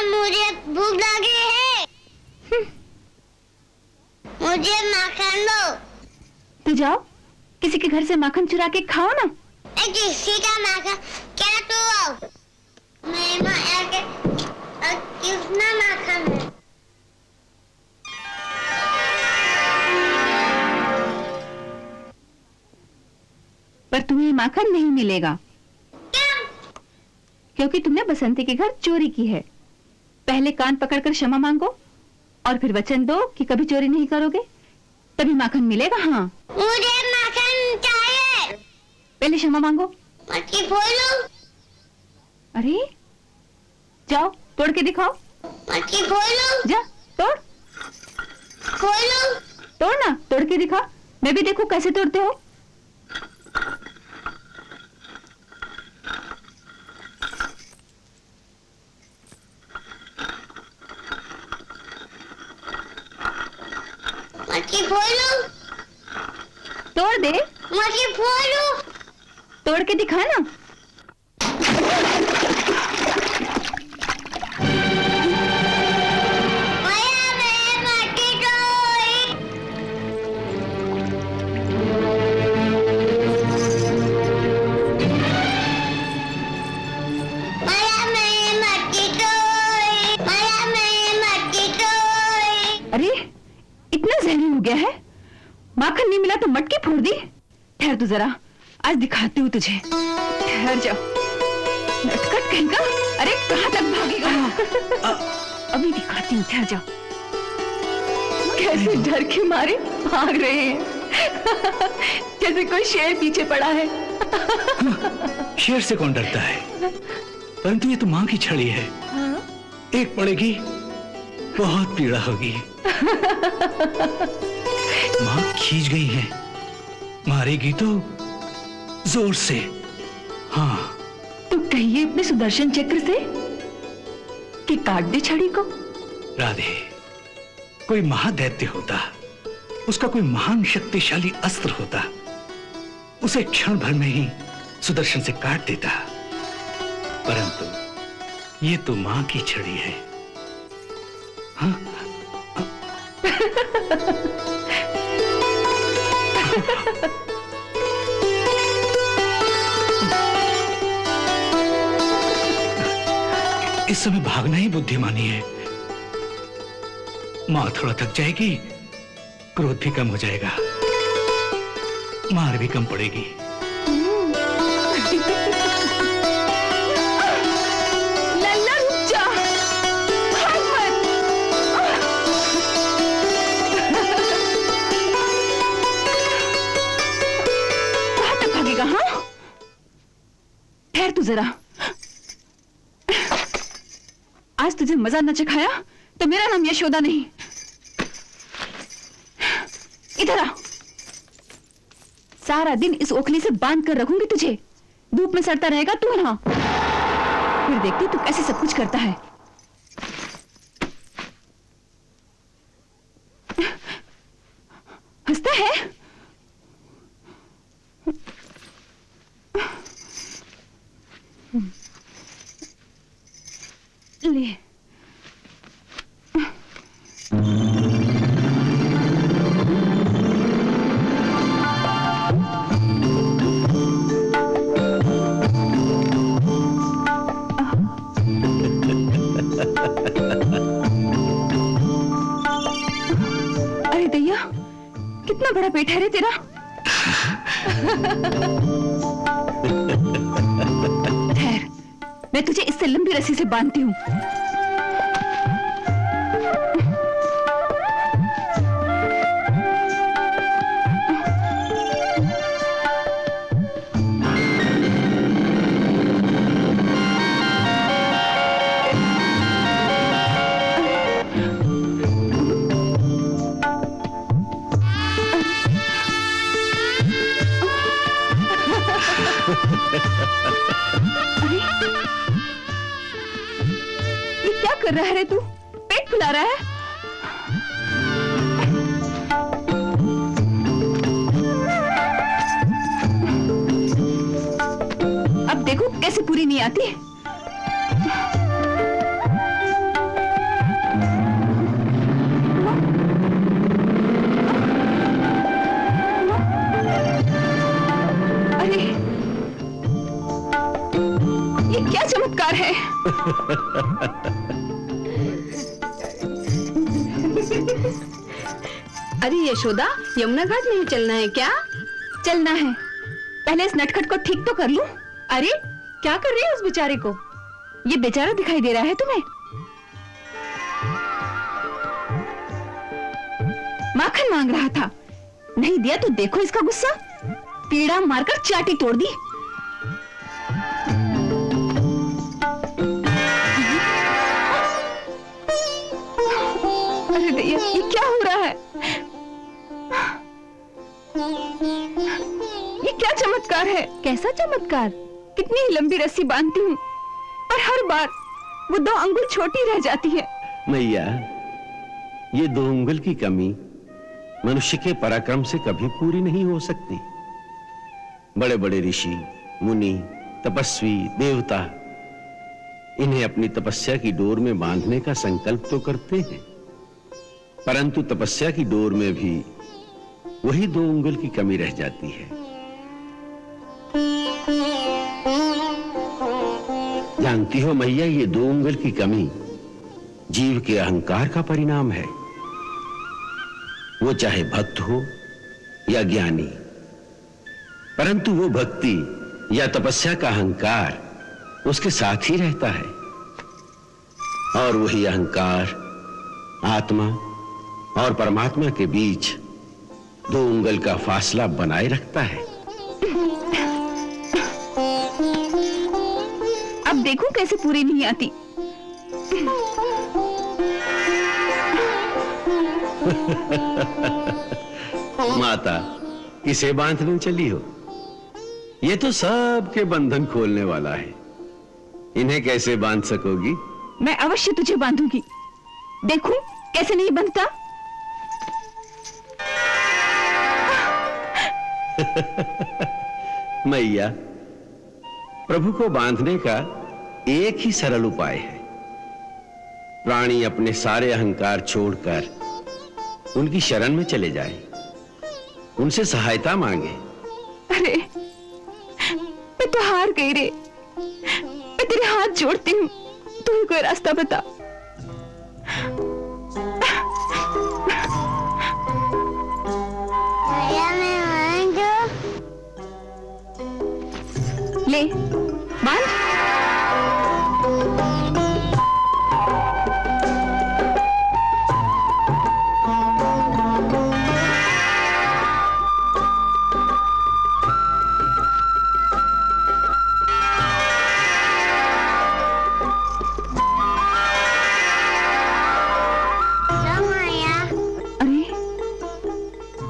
मुझे भूख लगी है। मुझे जाओ, किसी के घर से माखन चुरा के खाओ ना। सीधा माखन क्या तू मेरे माया के कितना माखन है? पर तुम्हें माखन नहीं मिलेगा। क्योंकि तुमने बसंती के घर चोरी की है। पहले कान पकड़कर क्षमा मांगो और फिर वचन दो कि कभी चोरी नहीं करोगे, तभी माखन मिलेगा। हाँ, मुझे माखन चाहिए। पहले क्षमा मांगो। मटकी फोड़ो। अरे जाओ तोड़ के दिखाओ। मटकी फोड़ो। जा तोड़। खोलो। तोड़ ना, तोड़ के दिखा, मैं भी देखूं कैसे तोड़ते हो। मटकी फोड़ो। तोड़ दे। मटकी फोड़ो। तोड़ के दिखा ना। अरे इतना जहरी हो गया है, माखन नहीं मिला तो मटकी फोड़ दी। ठहर तू जरा, आज दिखाती हूँ तुझे। ठहर जाओ, नटखट कहीं का। अरे कहाँ तक भागेगा? अभी दिखाती हूँ, ठहर जाओ। कैसे डर के मारे भाग रहे हैं, जैसे कोई शेर पीछे पड़ा है। शेर से कौन डरता है, परंतु ये तो माँ की छड़ी है। एक पड़ेगी बहुत पीड़ा होगी। माँ खींच गई है, मारेगी तो जोर से। हाँ, तो कहिए अपने सुदर्शन चक्र से कि काट दे छड़ी को। राधे, कोई महादैत्य होता, उसका कोई महान शक्तिशाली अस्त्र होता, उसे क्षण भर में ही सुदर्शन से काट देता, परंतु ये तो मां की छड़ी है। हाँ? इस समय भागना ही बुद्धिमानी है। मां थोड़ा थक जाएगी, क्रोध भी कम हो जाएगा, मार भी कम पड़ेगी। लल्ला रुक जा, भाग मत। कहाँ तक भागेगा? हाँ, ठहर तू जरा। आज तुझे मजा न चखाया तो मेरा नाम यशोदा नहीं। इधर आ, सारा दिन इस ओखली से बांध कर रखूंगी तुझे। धूप में सड़ता रहेगा तू यहाँ, फिर देखती तू कैसे सब कुछ करता है। हंसता है? ले, अरे दैया, कितना बड़ा पेट है रे तेरा। ठहर, मैं तुझे इससे लंबी रस्सी से बांधती हूँ। अरे ये क्या कर रहा है रे तू? पेट फुला रहा है? अब देखो कैसे पूरी नहीं आती। ये क्या चमत्कार है? अरे यशोदा, यमुना घाट नहीं चलना है क्या? चलना है, पहले इस नटखट को ठीक तो कर लूं। अरे क्या कर रही है उस बेचारे को? ये बेचारा दिखाई दे रहा है तुम्हें? माखन मांग रहा था, नहीं दिया तो देखो इसका गुस्सा, पीड़ा मारकर चाटी तोड़ दी। अरे भैया, ये क्या हो रहा है? ये क्या चमत्कार है? कैसा चमत्कार? कितनी ही लंबी रस्सी बांधती हूँ और हर बार वो 2 अंगुल छोटी रह जाती है। मैया, ये 2 अंगुल की कमी मनुष्य के पराक्रम से कभी पूरी नहीं हो सकती। बड़े बड़े ऋषि, मुनि, तपस्वी, देवता इन्हें अपनी तपस्या की डोर में बांधने का संकल्प तो करते हैं, परंतु तपस्या की डोर में भी वही 2 अंगुल की कमी रह जाती है। जानती हो मैया, ये 2 अंगुल की कमी जीव के अहंकार का परिणाम है। वो चाहे भक्त हो या ज्ञानी, परंतु वो भक्ति या तपस्या का अहंकार उसके साथ ही रहता है, और वही अहंकार आत्मा और परमात्मा के बीच 2 अंगुल का फासला बनाए रखता है। अब देखूं कैसे पूरी नहीं आती। माता, किसे बांधने चली हो? ये तो सबके बंधन खोलने वाला है, इन्हें कैसे बांध सकोगी? मैं अवश्य तुझे बांधूंगी, देखूं कैसे नहीं बंधता। मैया, प्रभु को बांधने का एक ही सरल उपाय है। प्राणी अपने सारे अहंकार छोड़कर उनकी शरण में चले जाए, उनसे सहायता मांगे। अरे मैं तो हार गई रे, मैं तेरे हाथ जोड़ती हूँ, तू ही कोई रास्ता बता। ले बांध।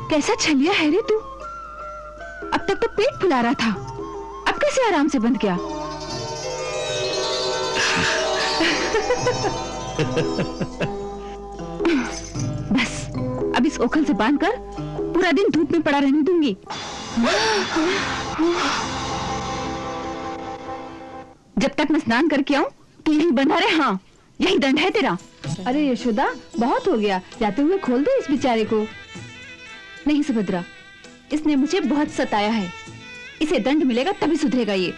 कैसा छलिया है रे तू? अब तक तो पेट फुला रहा था, अब कैसे आराम से बंध गया? बस अब इस ओखल से बांधकर पूरा दिन धूप में पड़ा रहने दूंगी। जब तक मैं स्नान करके आऊं तू यहीं बंधा रहे। हाँ, यही दंड है तेरा। अरे यशोदा, बहुत हो गया, जाते हुए खोल दो इस बेचारे को। नहीं सुभद्रा, इसने मुझे बहुत सताया है, इसे दंड मिलेगा तभी सुधरेगा ये।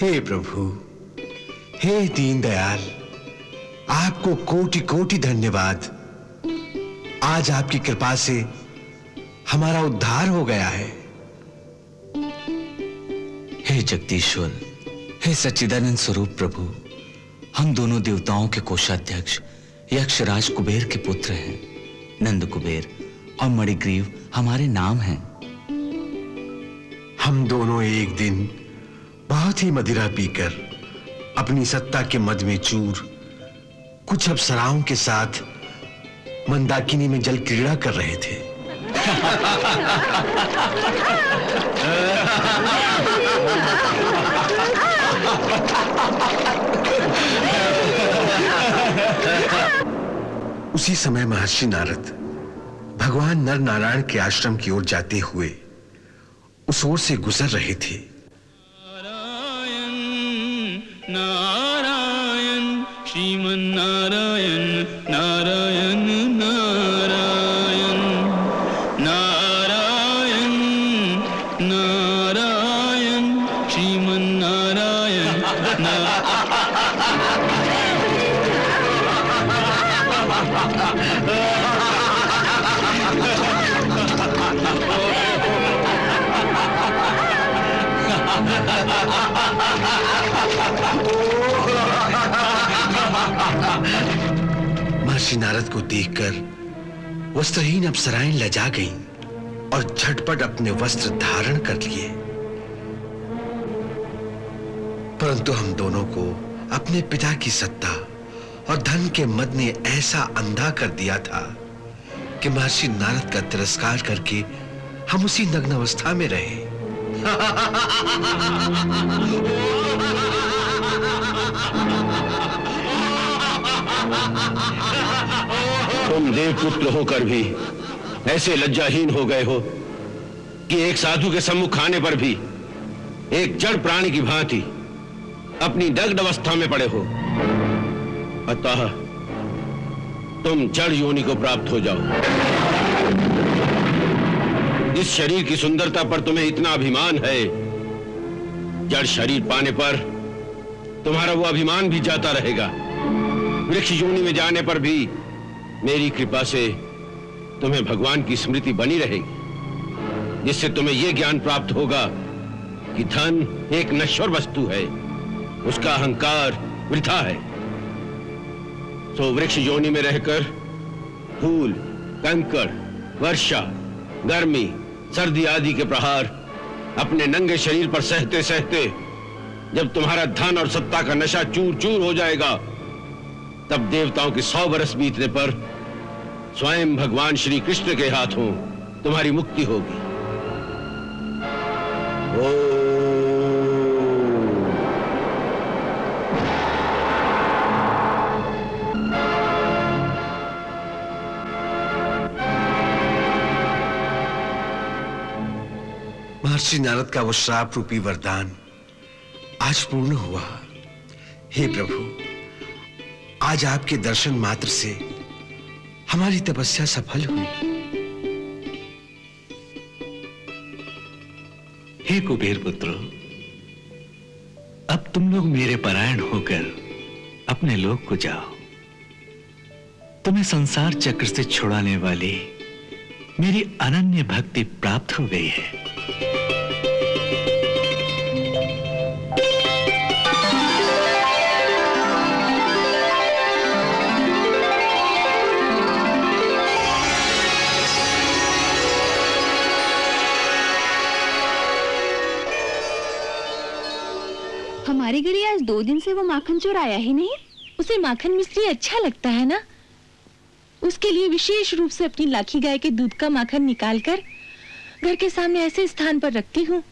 हे प्रभु, हे दीनदयाल, आपको कोटि कोटि धन्यवाद। आज आपकी कृपा से हमारा उद्धार हो गया है। हे जगदीश्वर, हे सच्चिदानंद स्वरूप प्रभु, हम दोनों देवताओं के कोषाध्यक्ष यक्षराज कुबेर के पुत्र हैं। नंद कुबेर और मणिग्रीव हमारे नाम हैं। हम दोनों एक दिन बहुत ही मदिरा पीकर अपनी सत्ता के मद में चूर कुछ अप्सराओं के साथ मंदाकिनी में जल क्रीड़ा कर रहे थे। उसी समय महर्षि नारद भगवान नर नारायण के आश्रम की ओर जाते हुए उस ओर से गुजर रहे थे। नारायण नारायण श्रीमन नारायण नारायण नारायण नारायण नारायण श्रीमन नारायण महर्षि नारद को देखकर वस्त्रहीन अप्सराएं लजा गईं और झटपट अपने वस्त्र धारण कर लिए। परंतु हम दोनों को अपने पिता की सत्ता और धन के मद ने ऐसा अंधा कर दिया था कि महर्षि नारद का तिरस्कार करके हम उसी नग्न अवस्था में रहे। तुम देवपुत्र होकर भी ऐसे लज्जाहीन हो गए हो कि एक साधु के सम्मुख आने पर भी एक जड़ प्राणी की भांति अपनी दग्ध अवस्था में पड़े हो। अतः तुम जड़ योनि को प्राप्त हो जाओ। इस शरीर की सुंदरता पर तुम्हें इतना अभिमान है, जड़ शरीर पाने पर तुम्हारा वो अभिमान भी जाता रहेगा। वृक्ष योनि में जाने पर भी मेरी कृपा से तुम्हें भगवान की स्मृति बनी रहेगी, जिससे तुम्हें यह ज्ञान प्राप्त होगा कि धन एक नश्वर वस्तु है, उसका अहंकार वृथा है। तो वृक्ष योनि में रहकर धूल, कंकड़, वर्षा, गर्मी, सर्दी आदि के प्रहार अपने नंगे शरीर पर सहते सहते जब तुम्हारा धन और सत्ता का नशा चूर चूर हो जाएगा, तब देवताओं के 100 वर्ष बीतने पर स्वयं भगवान श्री कृष्ण के हाथों तुम्हारी मुक्ति होगी। महर्षि नारद का वो श्राप रूपी वरदान आज पूर्ण हुआ। हे प्रभु, आज आपके दर्शन मात्र से हमारी तपस्या सफल हुई। हे कुबेर पुत्रो, अब तुम लोग मेरे परायण होकर अपने लोक को जाओ। तुम्हें संसार चक्र से छुड़ाने वाली मेरी अनन्य भक्ति प्राप्त हो गई है। हमारे घर आज 2 दिन से वो माखन चोर आया ही नहीं। उसे माखन मिश्री अच्छा लगता है ना, उसके लिए विशेष रूप से अपनी लाखी गाय के दूध का माखन निकालकर घर के सामने ऐसे स्थान पर रखती हूँ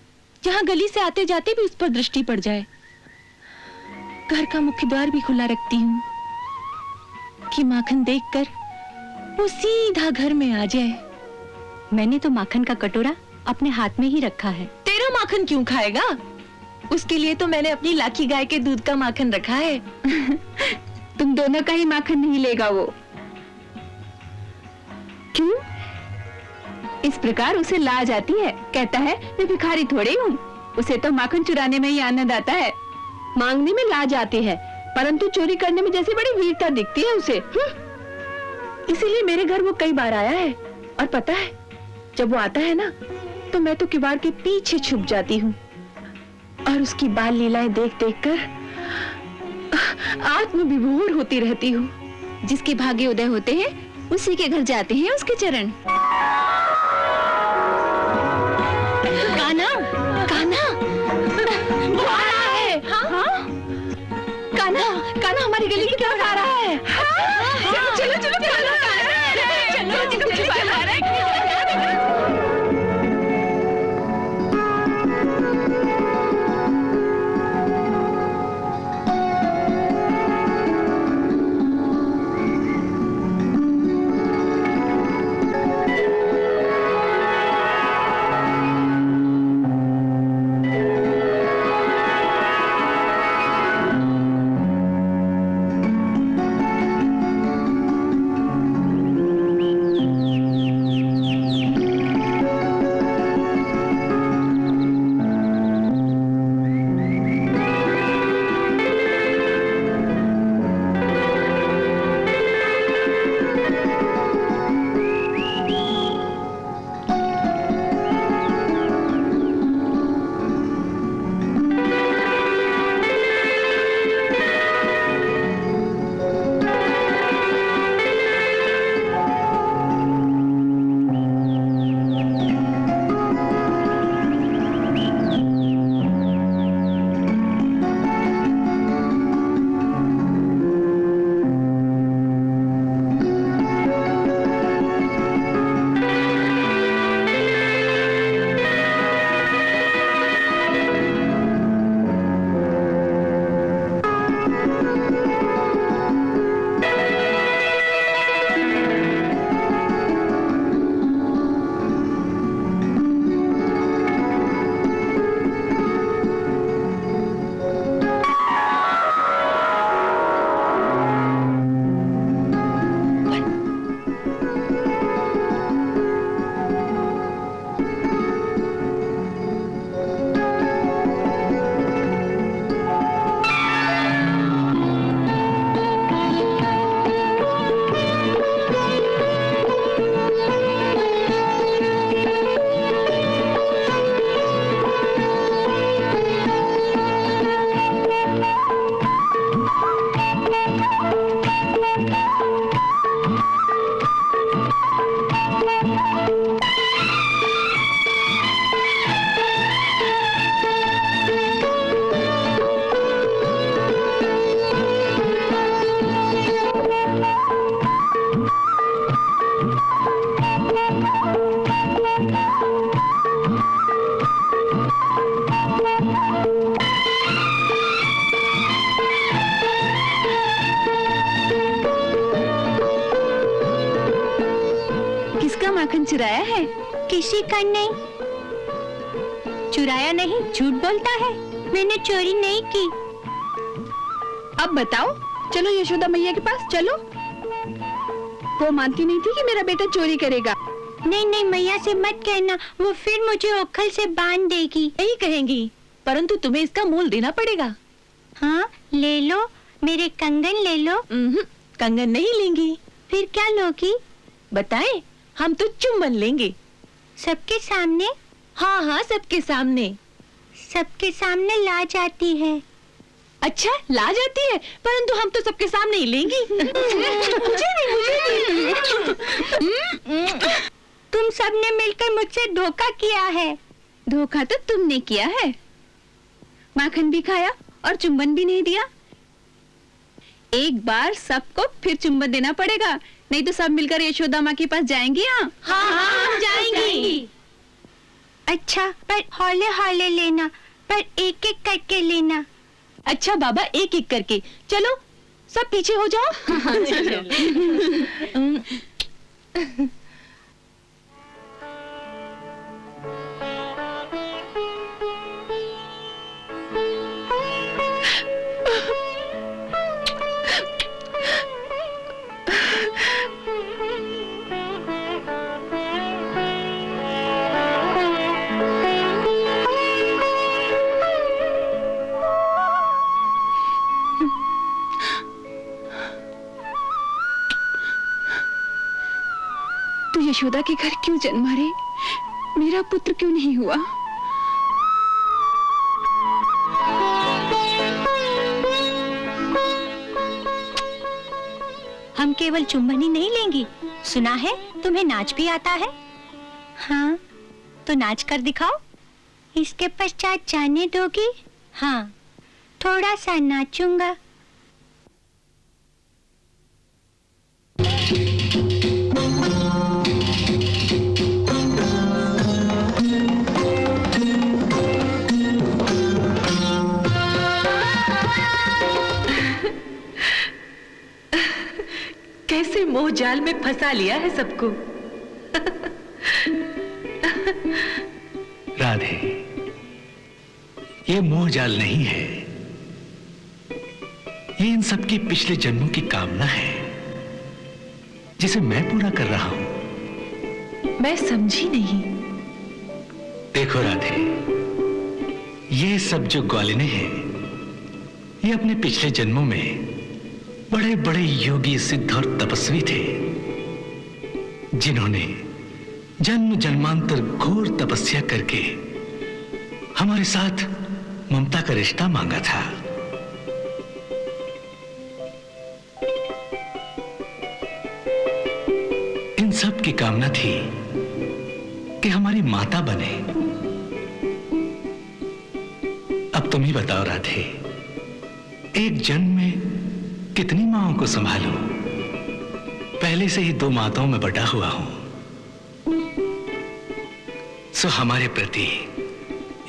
जहाँ गली से आते जाते भी उस पर दृष्टि पड़ जाए। घर का मुख्य द्वार भी खुला रखती हूँ कि माखन देखकर वो सीधा घर में आ जाए। मैंने तो माखन का कटोरा अपने हाथ में ही रखा है। तेरा माखन क्यों खाएगा? उसके लिए तो मैंने अपनी लाखी गाय के दूध का माखन रखा है। तुम दोनों का ही माखन नहीं लेगा वो। क्यों? इस प्रकार उसे लाज आती है, कहता है मैं भिखारी थोड़ी हूँ, उसे तो माखन चुराने में ही आनंद आता है। मांगने में लाज आती है, परंतु चोरी करने में जैसे बड़ी वीरता दिखती है उसे। इसीलिए मेरे घर वो कई बार आया है। और पता है, जब वो आता है ना, तो मैं तो किवाड़ के पीछे छुप जाती हूँ और उसकी बाल लीलाएं देख देख कर आत्मविभोर होती रहती हूँ। जिसके भाग्य उदय होते हैं उसी के घर जाते हैं उसके चरण। कान्हा, कान्हा, वो आ रहा है। हाँ? कान्हा, कान्हा हमारी गली की तरफ आ रहा है। चलो चलो चलो चलो माखन चुराया है? किसी का नहीं। चुराया नहीं, झूठ बोलता है। मैंने चोरी नहीं की। अब बताओ, चलो यशोदा मैया के पास चलो। वो मानती नहीं थी कि मेरा बेटा चोरी करेगा। नहीं नहीं, मैया से मत कहना, वो फिर मुझे ओखल से बांध देगी। यही कहेंगी, परंतु तुम्हें इसका मोल देना पड़ेगा। हाँ, ले लो, मेरे कंगन ले लो। कंगन नहीं लेंगी। फिर क्या लोगी? बताएं, हम तो चुम्बन लेंगे। सबके सामने? हाँ हाँ, सबके सामने। सबके सामने लाज आती है। अच्छा, लाज आती है, परंतु हम तो सबके सामने ही लेंगी। मुझे नहीं। तुम सबने मिलकर मुझसे धोखा किया है। धोखा तो तुमने किया है। माखन भी खाया और चुम्बन भी नहीं दिया। एक बार सबको फिर चुम्बन देना पड़ेगा, नहीं तो सब मिलकर यशोदा माँ के पास जाएंगी। हाँ हाँ, हम जाएंगी। अच्छा, पर हौले हौले लेना, पर एक एक करके लेना। अच्छा बाबा, एक एक करके। चलो, सब पीछे हो जाओ। तू यशोदा के घर क्यों जन्मा रे? मेरा पुत्र क्यों नहीं हुआ? हम केवल चुम्बन ही नहीं लेंगी, सुना है तुम्हें नाच भी आता है। हाँ, तो नाच कर दिखाओ। इसके पश्चात जाने दोगी? हाँ, थोड़ा सा नाचूंगा। कैसे मोह जाल में फंसा लिया है सबको। राधे, ये मोह जाल नहीं है, ये इन सबकी पिछले जन्मों की कामना है जिसे मैं पूरा कर रहा हूं। मैं समझी नहीं। देखो राधे, ये सब जो ग्वालिने हैं, ये अपने पिछले जन्मों में बड़े बड़े योगी, सिद्ध और तपस्वी थे, जिन्होंने जन्म जन्मांतर घोर तपस्या करके हमारे साथ ममता का रिश्ता मांगा था। इन सब की कामना थी कि हमारी माता बने। अब तुम ही बताओ राधे, एक जन्म में कितनी माओं को संभालूं? पहले से ही 2 माताओं में बटा हुआ हूं। सो हमारे प्रति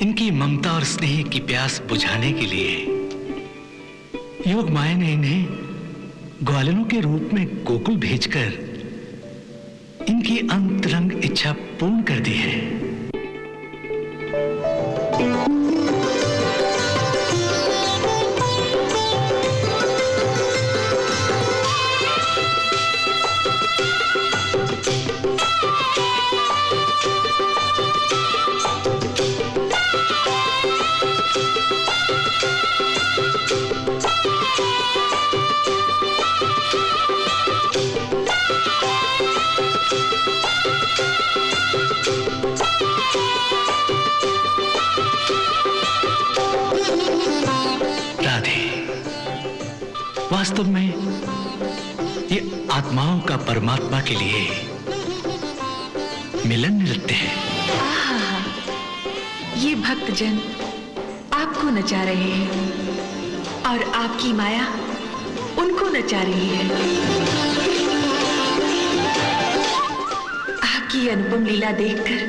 इनकी ममता और स्नेह की प्यास बुझाने के लिए योग माया ने इन्हें ग्वालिनों के रूप में गोकुल भेजकर इनकी अंतरंग इच्छा पूर्ण कर दी है। वास्तव में ये आत्माओं का परमात्मा के लिए मिलन नृत्य है। ये भक्तजन आपको नचा रहे हैं और आपकी माया उनको नचा रही है। आपकी अनुपम लीला देखकर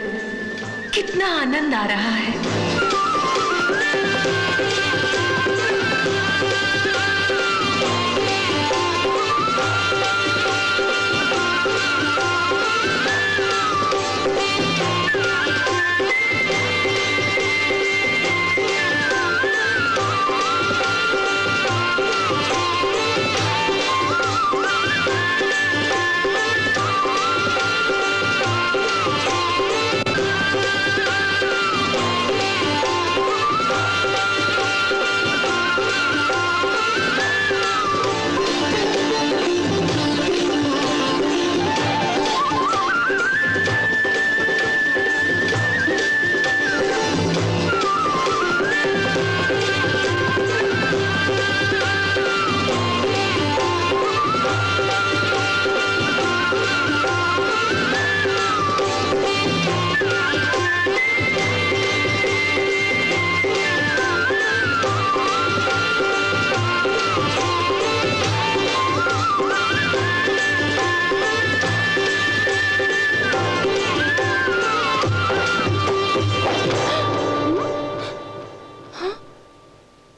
कितना आनंद आ रहा है।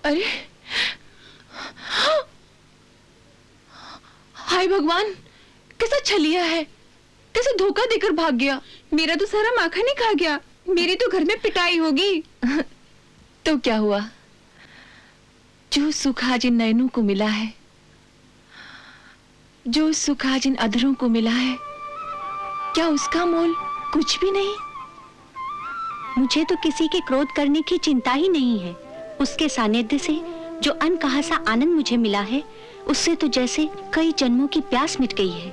अरे हाय भगवान, कैसा छलिया है, कैसे धोखा देकर भाग गया। मेरा तो सारा माखन ही खा गया। मेरी तो घर में पिटाई होगी। तो क्या हुआ, जो सुख आज इन नयनों को मिला है, जो सुख आज इन अधरों को मिला है, क्या उसका मोल कुछ भी नहीं? मुझे तो किसी के क्रोध करने की चिंता ही नहीं है। उसके सानिध्य से जो अनकहा सा आनंद मुझे मिला है, उससे तो जैसे कई जन्मों की प्यास मिट गई है।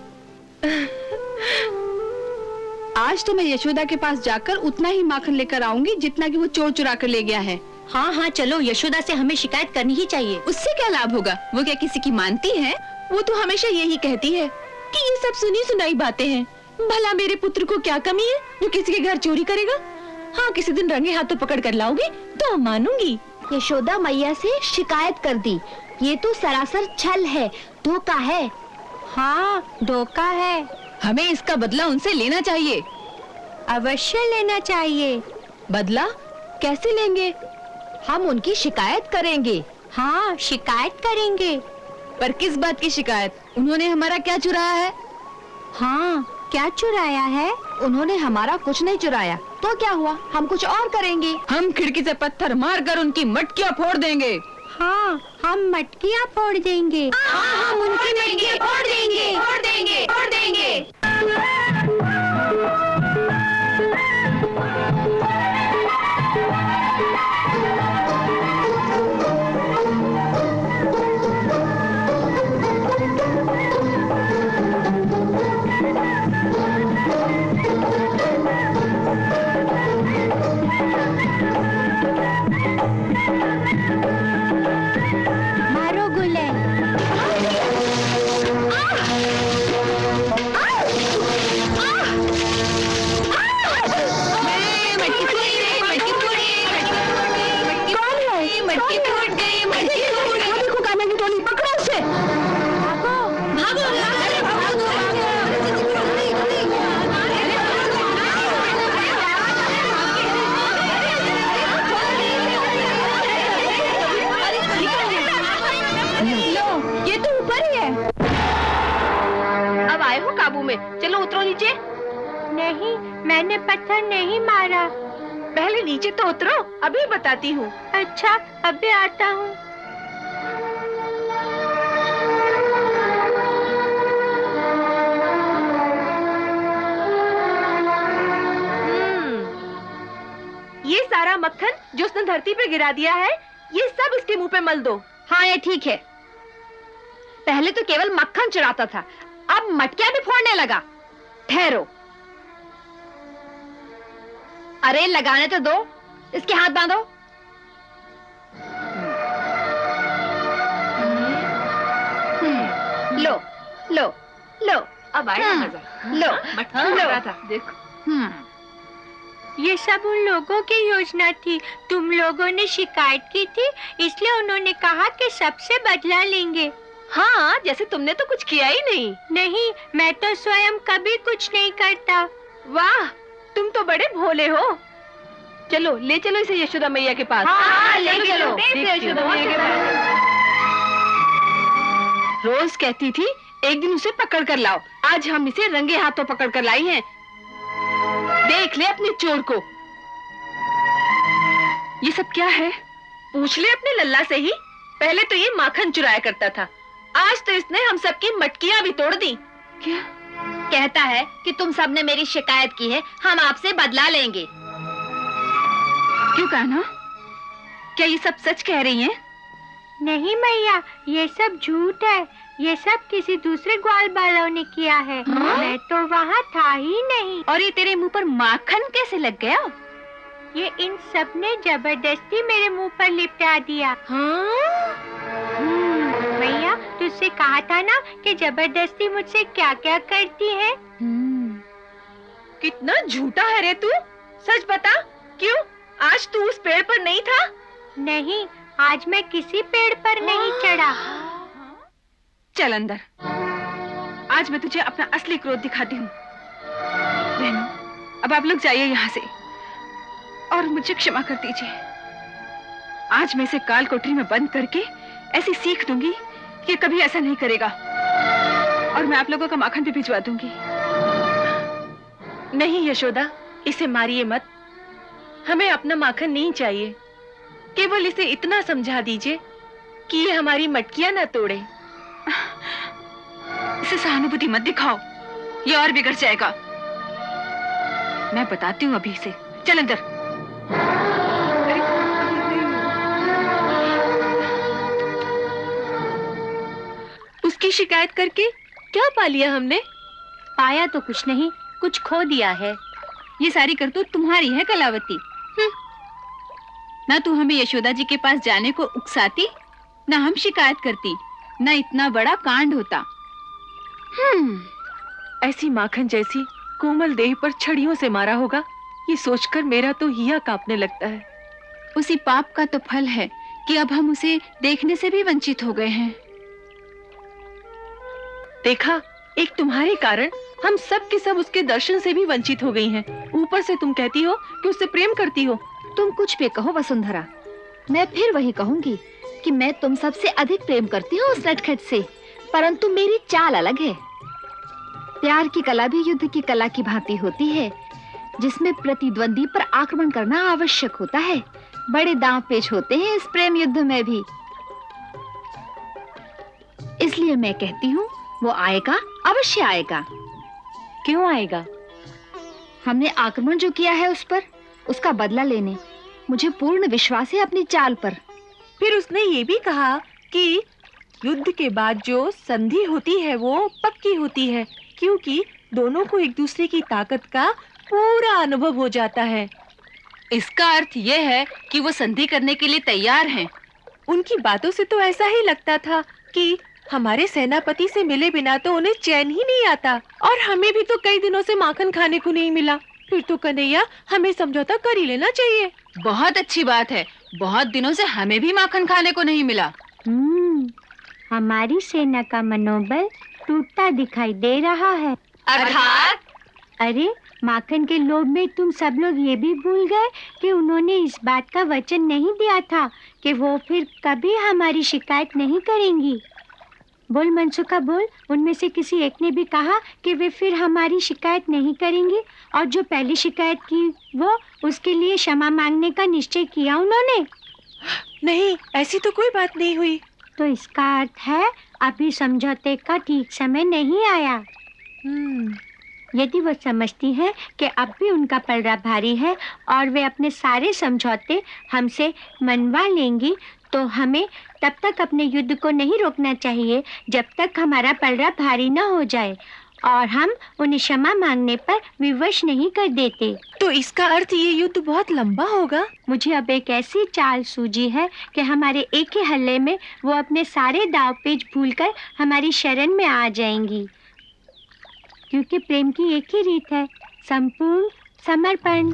आज तो मैं यशोदा के पास जाकर उतना ही माखन लेकर आऊंगी जितना कि वो चोर चुरा कर ले गया है। हाँ हाँ चलो, यशोदा से हमें शिकायत करनी ही चाहिए। उससे क्या लाभ होगा? वो क्या किसी की मानती है? वो तो हमेशा यही कहती है कि ये सब सुनी सुनाई बातें हैं। भला मेरे पुत्र को क्या कमी है जो किसी के घर चोरी करेगा? हाँ, किसी दिन रंगे हाथों पकड़ कर लाओगे तो मानूंगी। यशोदा मैया से शिकायत कर दी। ये तो सरासर छल है, धोखा है। हाँ, धोखा है। हमें इसका बदला उनसे लेना चाहिए। अवश्य लेना चाहिए। बदला कैसे लेंगे? हम उनकी शिकायत करेंगे। हाँ, शिकायत करेंगे। पर किस बात की शिकायत? उन्होंने हमारा क्या चुराया है? हाँ, क्या चुराया है? उन्होंने हमारा कुछ नहीं चुराया। तो क्या हुआ? हम कुछ और करेंगे। हम खिड़की से पत्थर मारकर उनकी मटकियां फोड़ देंगे। हाँ, हम मटकियां फोड़ देंगे। हाँ, हम उनकी मटकियां फोड़ देंगे। फोड़ देंगे, फोड़ देंगे। मारो गुलेल। अब आए हो काबू में? चलो उतरो नीचे। नहीं, मैंने पत्थर नहीं मारा। पहले नीचे तो उतरो, अभी बताती हूँ। अच्छा, अभी आता हूँ। ये सारा मक्खन जो उसने धरती पे गिरा दिया है, ये सब इसके मुंह पे मल दो। हाँ, ये ठीक है। पहले तो केवल मक्खन चुराता था, अब मटकियां भी फोड़ने लगा। ठहरो, अरे लगाने तो दो, इसके हाथ बांधो। लो लो लो, अब आया मजा। लो, मटकी लगा था, देखो। ये सब उन लोगों की योजना थी। तुम लोगों ने शिकायत की थी, इसलिए उन्होंने कहा कि सबसे बदला लेंगे। हाँ, जैसे तुमने तो कुछ किया ही नहीं। नहीं, मैं तो स्वयं कभी कुछ नहीं करता। वाह, तुम तो बड़े भोले हो। चलो, ले चलो इसे यशोदा मैया के पास। हाँ, ले चलो। यशोदा मैया के पास। रोज कहती थी एक दिन उसे पकड़ कर लाओ, आज हम इसे रंगे हाथों पकड़ कर लाई हैं। देख ले अपने चोर को। ये सब क्या है? पूछ ले अपने लल्ला से ही। पहले तो ये माखन चुराया करता था, आज तो इसने हम सबकी मटकियां भी तोड़ दी। क्या कहता है कि तुम सबने मेरी शिकायत की है, हम आपसे बदला लेंगे। क्यों कहना? क्या ये सब सच कह रही हैं? नहीं मैया, ये सब झूठ है। ये सब किसी दूसरे ग्वाल वालों ने किया है। हाँ? मैं तो वहाँ था ही नहीं। और ये तेरे मुंह पर माखन कैसे लग गया? ये इन सब ने जबरदस्ती मेरे मुंह पर लिपटा दिया। हाँ? मैया, तुझसे कहा था ना कि जबरदस्ती मुझसे क्या क्या करती है। कितना झूठा है रे तू। सच बता, क्यों आज तू उस पेड़ पर नहीं था? नहीं, आज मैं किसी पेड़ पर नहीं चढ़ा। चल अंदर, आज मैं तुझे अपना असली क्रोध दिखाती हूँ। बहनों, अब आप लोग जाइए यहाँ से और मुझे क्षमा कर दीजिए। आज मैं इसे काल कोठरी में बंद करके ऐसी सीख दूंगी कि कभी ऐसा नहीं करेगा, और मैं आप लोगों का माखन भी भिजवा दूंगी। नहीं यशोदा, इसे मारिए मत। हमें अपना माखन नहीं चाहिए। केवल इसे इतना समझा दीजिए कि ये हमारी मटकियां ना तोड़े। इसे सहानुभूति मत दिखाओ, ये और बिगड़ जाएगा। मैं बताती हूँ अभी इसे। चल अंदर। उसकी शिकायत करके क्या पा लिया हमने? पाया तो कुछ नहीं, कुछ खो दिया है। ये सारी करतूत तुम्हारी है कलावती। ना तू हमें यशोदा जी के पास जाने को उकसाती, ना हम शिकायत करती, ना इतना बड़ा कांड होता। ऐसी माखन जैसी कोमल देह पर छड़ियों से मारा होगा, ये सोचकर मेरा तो हिया कांपने लगता है। उसी पाप का तो फल है कि अब हम उसे देखने से भी वंचित हो गए हैं। देखा, एक तुम्हारे कारण हम सब के सब उसके दर्शन से भी वंचित हो गई हैं। ऊपर से तुम कहती हो कि उससे प्रेम करती हो। तुम कुछ भी कहो वसुंधरा, मैं फिर वही कहूंगी कि मैं तुम सबसे अधिक प्रेम करती हूँ उस नटखट से, परंतु मेरी चाल अलग है। प्यार की कला भी युद्ध की कला की भांति होती है, जिसमें प्रतिद्वंदी पर आक्रमण करना आवश्यक होता है। बड़े दांव पेच होते हैं इस प्रेम युद्ध में भी। इसलिए मैं कहती हूँ वो आएगा, अवश्य आएगा। क्यों आएगा? हमने आक्रमण जो किया है उस पर, उसका बदला लेने। मुझे पूर्ण विश्वास है अपनी चाल पर। फिर उसने ये भी कहा कि युद्ध के बाद जो संधि होती है वो पक्की होती है, क्योंकि दोनों को एक दूसरे की ताकत का पूरा अनुभव हो जाता है। इसका अर्थ यह है कि वो संधि करने के लिए तैयार हैं। उनकी बातों से तो ऐसा ही लगता था कि हमारे सेनापति से मिले बिना तो उन्हें चैन ही नहीं आता, और हमें भी तो कई दिनों से माखन खाने को नहीं मिला। फिर तो कन्हैया हमें समझौता कर ही लेना चाहिए। बहुत अच्छी बात है, बहुत दिनों से हमें भी माखन खाने को नहीं मिला। हमारी सेना का मनोबल टूटता दिखाई दे रहा है। अर्थात? अरे माखन के लोभ में तुम सब लोग ये भी भूल गए कि उन्होंने इस बात का वचन नहीं दिया था कि वो फिर कभी हमारी शिकायत नहीं करेंगी। बोल मनसुखा बोल, उनमें से किसी एक ने भी कहा कि वे फिर हमारी शिकायत नहीं करेंगी, और जो पहली शिकायत की वो उसके लिए क्षमा मांगने का निश्चय किया उन्होंने? नहीं, ऐसी तो कोई बात नहीं हुई। तो इसका अर्थ है अभी समझौते का ठीक समय नहीं आया। यदि वो समझती हैं कि अब भी उनका पलड़ा भारी है और वे अपने सारे समझौते हमसे मनवा लेंगी, तो हमें तब तक अपने युद्ध को नहीं रोकना चाहिए जब तक हमारा पलड़ा भारी न हो जाए, और हम उन्हें क्षमा मांगने पर विवश नहीं कर देते। तो इसका अर्थ ये युद्ध बहुत लंबा होगा। मुझे अब एक ऐसी चाल सूझी है कि हमारे एक ही हल्ले में वो अपने सारे दाव पेच भूलकर हमारी शरण में आ जाएंगी, क्योंकि प्रेम की एक ही रीत है, संपूर्ण समर्पण।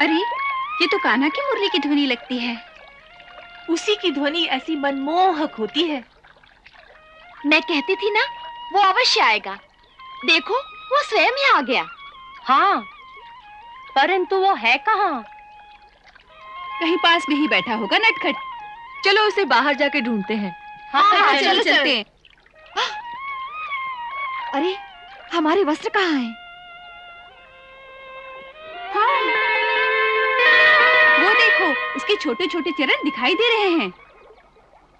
अरे ये तो कान्हा की मुरली की ध्वनि लगती है। उसी की ध्वनि ऐसी मनमोहक होती है। मैं कहती थी ना वो अवश्य आएगा। देखो वो स्वयं ही आ गया। हाँ, परंतु वो है कहाँ? कहीं पास में ही बैठा होगा नटखट। चलो उसे बाहर जाके ढूंढते हैं। हाँ, चलो चलते हैं। अरे हमारे वस्त्र कहाँ हैं? वो देखो, उसके छोटे छोटे चरण दिखाई दे रहे हैं।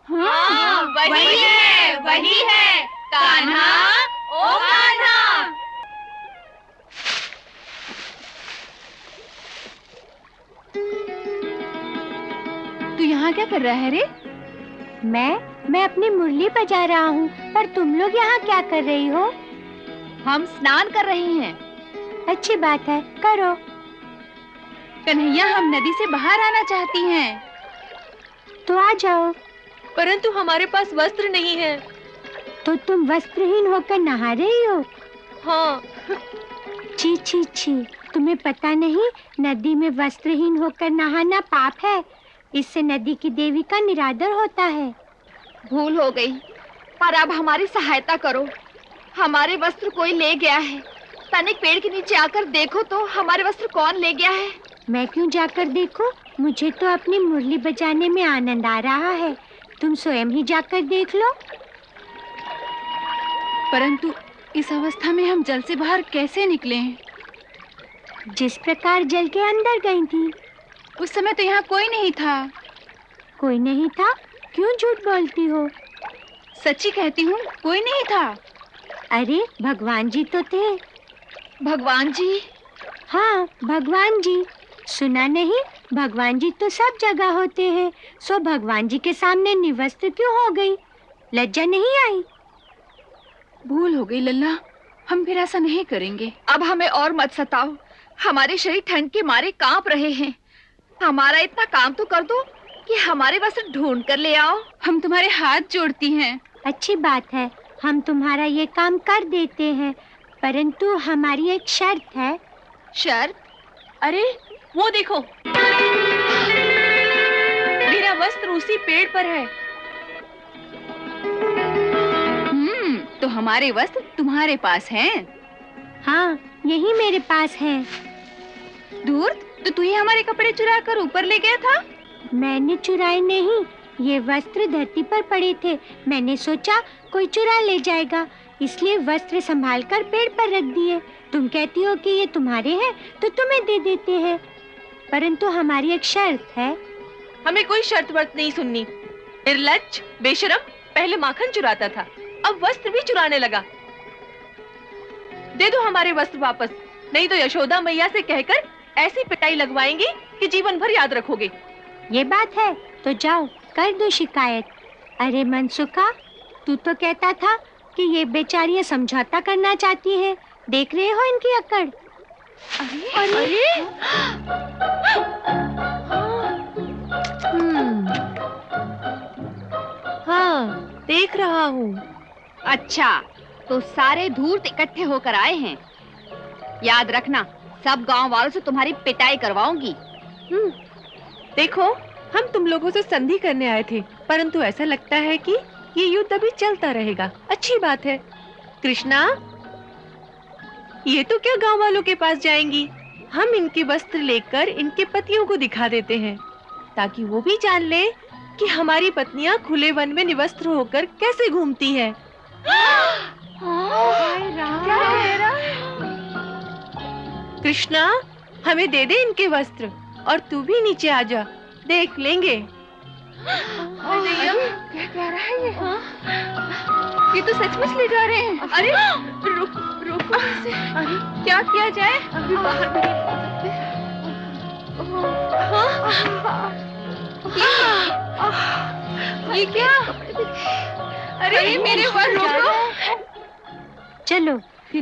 हाँ, वही है कान्हा, ओ कान्हा। तू यहाँ क्या कर रहा है रे? मैं अपनी मुरली बजा रहा हूँ, पर तुम लोग यहाँ क्या कर रही हो? हम स्नान कर रहे हैं। अच्छी बात है, करो। कन्हैया, हम नदी से बाहर आना चाहती हैं। तो आ जाओ। परंतु हमारे पास वस्त्र नहीं है। तो तुम वस्त्रहीन होकर नहा रही हो? हाँ। छी छी छी, तुम्हें पता नहीं नदी में वस्त्रहीन होकर नहाना पाप है। इससे नदी की देवी का निरादर होता है। भूल हो गई, पर अब हमारी सहायता करो। हमारे वस्त्र कोई ले गया है। तनिक पेड़ के नीचे आकर देखो तो हमारे वस्त्र कौन ले गया है। मैं क्यों जाकर देखूं? मुझे तो अपनी मुरली बजाने में आनंद आ रहा है। तुम स्वयं ही जाकर देख लो। परंतु इस अवस्था में हम जल से बाहर कैसे निकले हैं? जिस प्रकार जल के अंदर गई थी, उस समय तो यहाँ कोई नहीं था। कोई नहीं था? क्यों झूठ बोलती हो? सच्ची कहती हूँ, कोई नहीं था। अरे भगवान जी तो थे। भगवान जी? हाँ, भगवान जी। सुना नहीं, भगवान जी तो सब जगह होते हैं। सो भगवान जी के सामने निवस्त्र क्यों हो गई? लज्जा नहीं आई? भूल हो गई लल्ला, हम फिर ऐसा नहीं करेंगे। अब हमें और मत सताओ। हमारे शरीर ठंड के मारे कांप रहे हैं। हमारा इतना काम तो कर दो कि हमारे वस्त्र ढूंढ कर ले आओ। हम तुम्हारे हाथ जोड़ती हैं। अच्छी बात है, हम तुम्हारा ये काम कर देते हैं, परंतु हमारी एक शर्त है। शर्त? अरे वो देखो, मेरा वस्त्र उसी पेड़ पर है। तो हमारे वस्त्र तुम्हारे पास हैं? हाँ, यही मेरे पास है। धूर्त, तो तू ही हमारे कपड़े चुरा कर ऊपर ले गया था? मैंने चुराए नहीं, ये वस्त्र धरती पर पड़े थे। मैंने सोचा कोई चुरा ले जाएगा, इसलिए वस्त्र संभालकर पेड़ पर रख दिए। तुम कहती हो कि ये तुम्हारे हैं, तो तुम्हें दे देते हैं, परंतु हमारी एक शर्त है। हमें कोई शर्त वर्त नहीं सुननी। निर्लज्ज, बेशरम, पहले माखन चुराता था, अब वस्त्र भी चुराने लगा। दे दो हमारे वस्त्र वापस, नहीं तो यशोदा मैया से कहकर ऐसी पिटाई लगवाएंगी कि जीवन भर याद रखोगे। ये बात है तो जाओ कर दो शिकायत। अरे मनसुखा, तू तो कहता था कि ये बेचारियां समझौता करना चाहती है। देख रहे हो इनकी अकड़। अरे हाँ, देख रहा हूँ। अच्छा, तो सारे धूर्त इकट्ठे होकर आए हैं। याद रखना, सब गांव वालों से तुम्हारी पिटाई करवाऊंगी। देखो, हम तुम लोगों से संधि करने आए थे, परंतु ऐसा लगता है कि ये युद्ध अभी चलता रहेगा। अच्छी बात है। कृष्णा, ये तो क्या गांव वालों के पास जाएंगी? हम इनके वस्त्र लेकर इनके पतियों को दिखा देते हैं, ताकि वो भी जान ले कि हमारी पत्नियां खुले वन में निवस्त्र होकर कैसे घूमती हैं। कृष्णा, हमें दे दे इनके वस्त्र, और तू भी नीचे आ जा, देख लेंगे। क्या कह रहा है ये तो सचमुच ले जा रहे हैं। अरे रुको इसे। अरे क्या किया जाए? अभी बाहर नहीं निकल सकते। ये क्या? अरे मेरे वर रोको। चलो।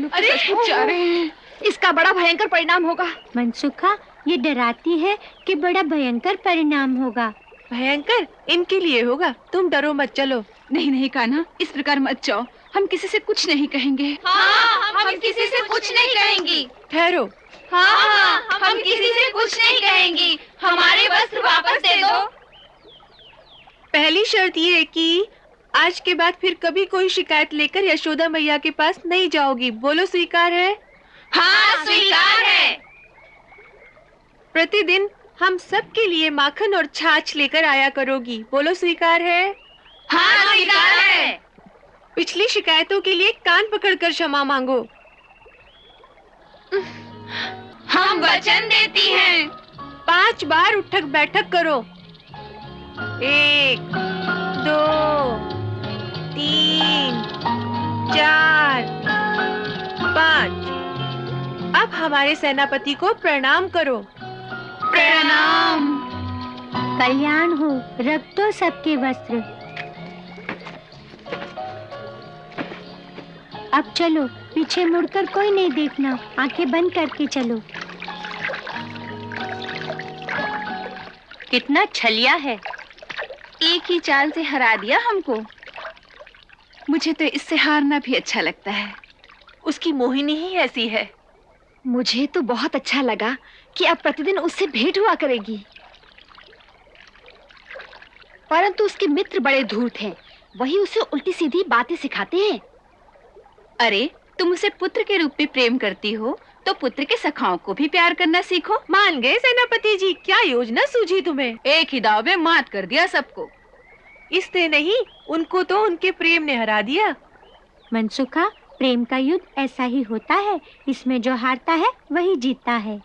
अरे जा रहे हैं। इसका बड़ा भयंकर परिणाम होगा। मनसुखा, ये डराती है कि बड़ा भयंकर परिणाम होगा। भयंकर इनके लिए होगा, तुम डरो मत। चलो। नहीं कान्हा, इस प्रकार मत जाओ। हम किसी से कुछ नहीं कहेंगे। हाँ, हम किसी से कुछ नहीं कहेंगी। ठहरो। हाँ, हम किसी से कुछ नहीं कहेंगी। हमारे वस्त्र वापस दे दो। पहली शर्त ये है कि आज के बाद फिर कभी कोई शिकायत लेकर यशोदा मैया के पास नहीं जाओगी। बोलो, स्वीकार है? हाँ, स्वीकार है। प्रतिदिन हम सब के लिए माखन और छाछ लेकर आया करोगी। बोलो, स्वीकार है? हाँ, स्वीकार है। पिछली शिकायतों के लिए कान पकड़कर क्षमा मांगो। हम वचन देती हैं। 5 बार उठक बैठक करो। 1 2 3 4 5। अब हमारे सेनापति को प्रणाम करो। प्रणाम। कल्याण हो, रख दो सबके वस्त्र। अब चलो, पीछे मुड़कर कोई नहीं देखना, आंखें बंद करके चलो। कितना छलिया है, एक ही चाल से हरा दिया हमको। मुझे तो इससे हारना भी अच्छा लगता है। उसकी मोहिनी ही ऐसी है। मुझे तो बहुत अच्छा लगा कि अब प्रतिदिन उससे भेंट हुआ करेगी, परंतु उसके मित्र बड़े धूर्त हैं। वही उसे उल्टी सीधी बातें सिखाते हैं। अरे तुम उसे पुत्र के रूप में प्रेम करती हो तो पुत्र के सखाओं को भी प्यार करना सीखो। मान गए सेनापति जी, क्या योजना सूझी तुम्हें? एक ही दाव में मात कर दिया सबको। इसने नहीं, उनको तो उनके प्रेम ने हरा दिया। मनसुखा, प्रेम का युद्ध ऐसा ही होता है, इसमें जो हारता है वही जीतता है।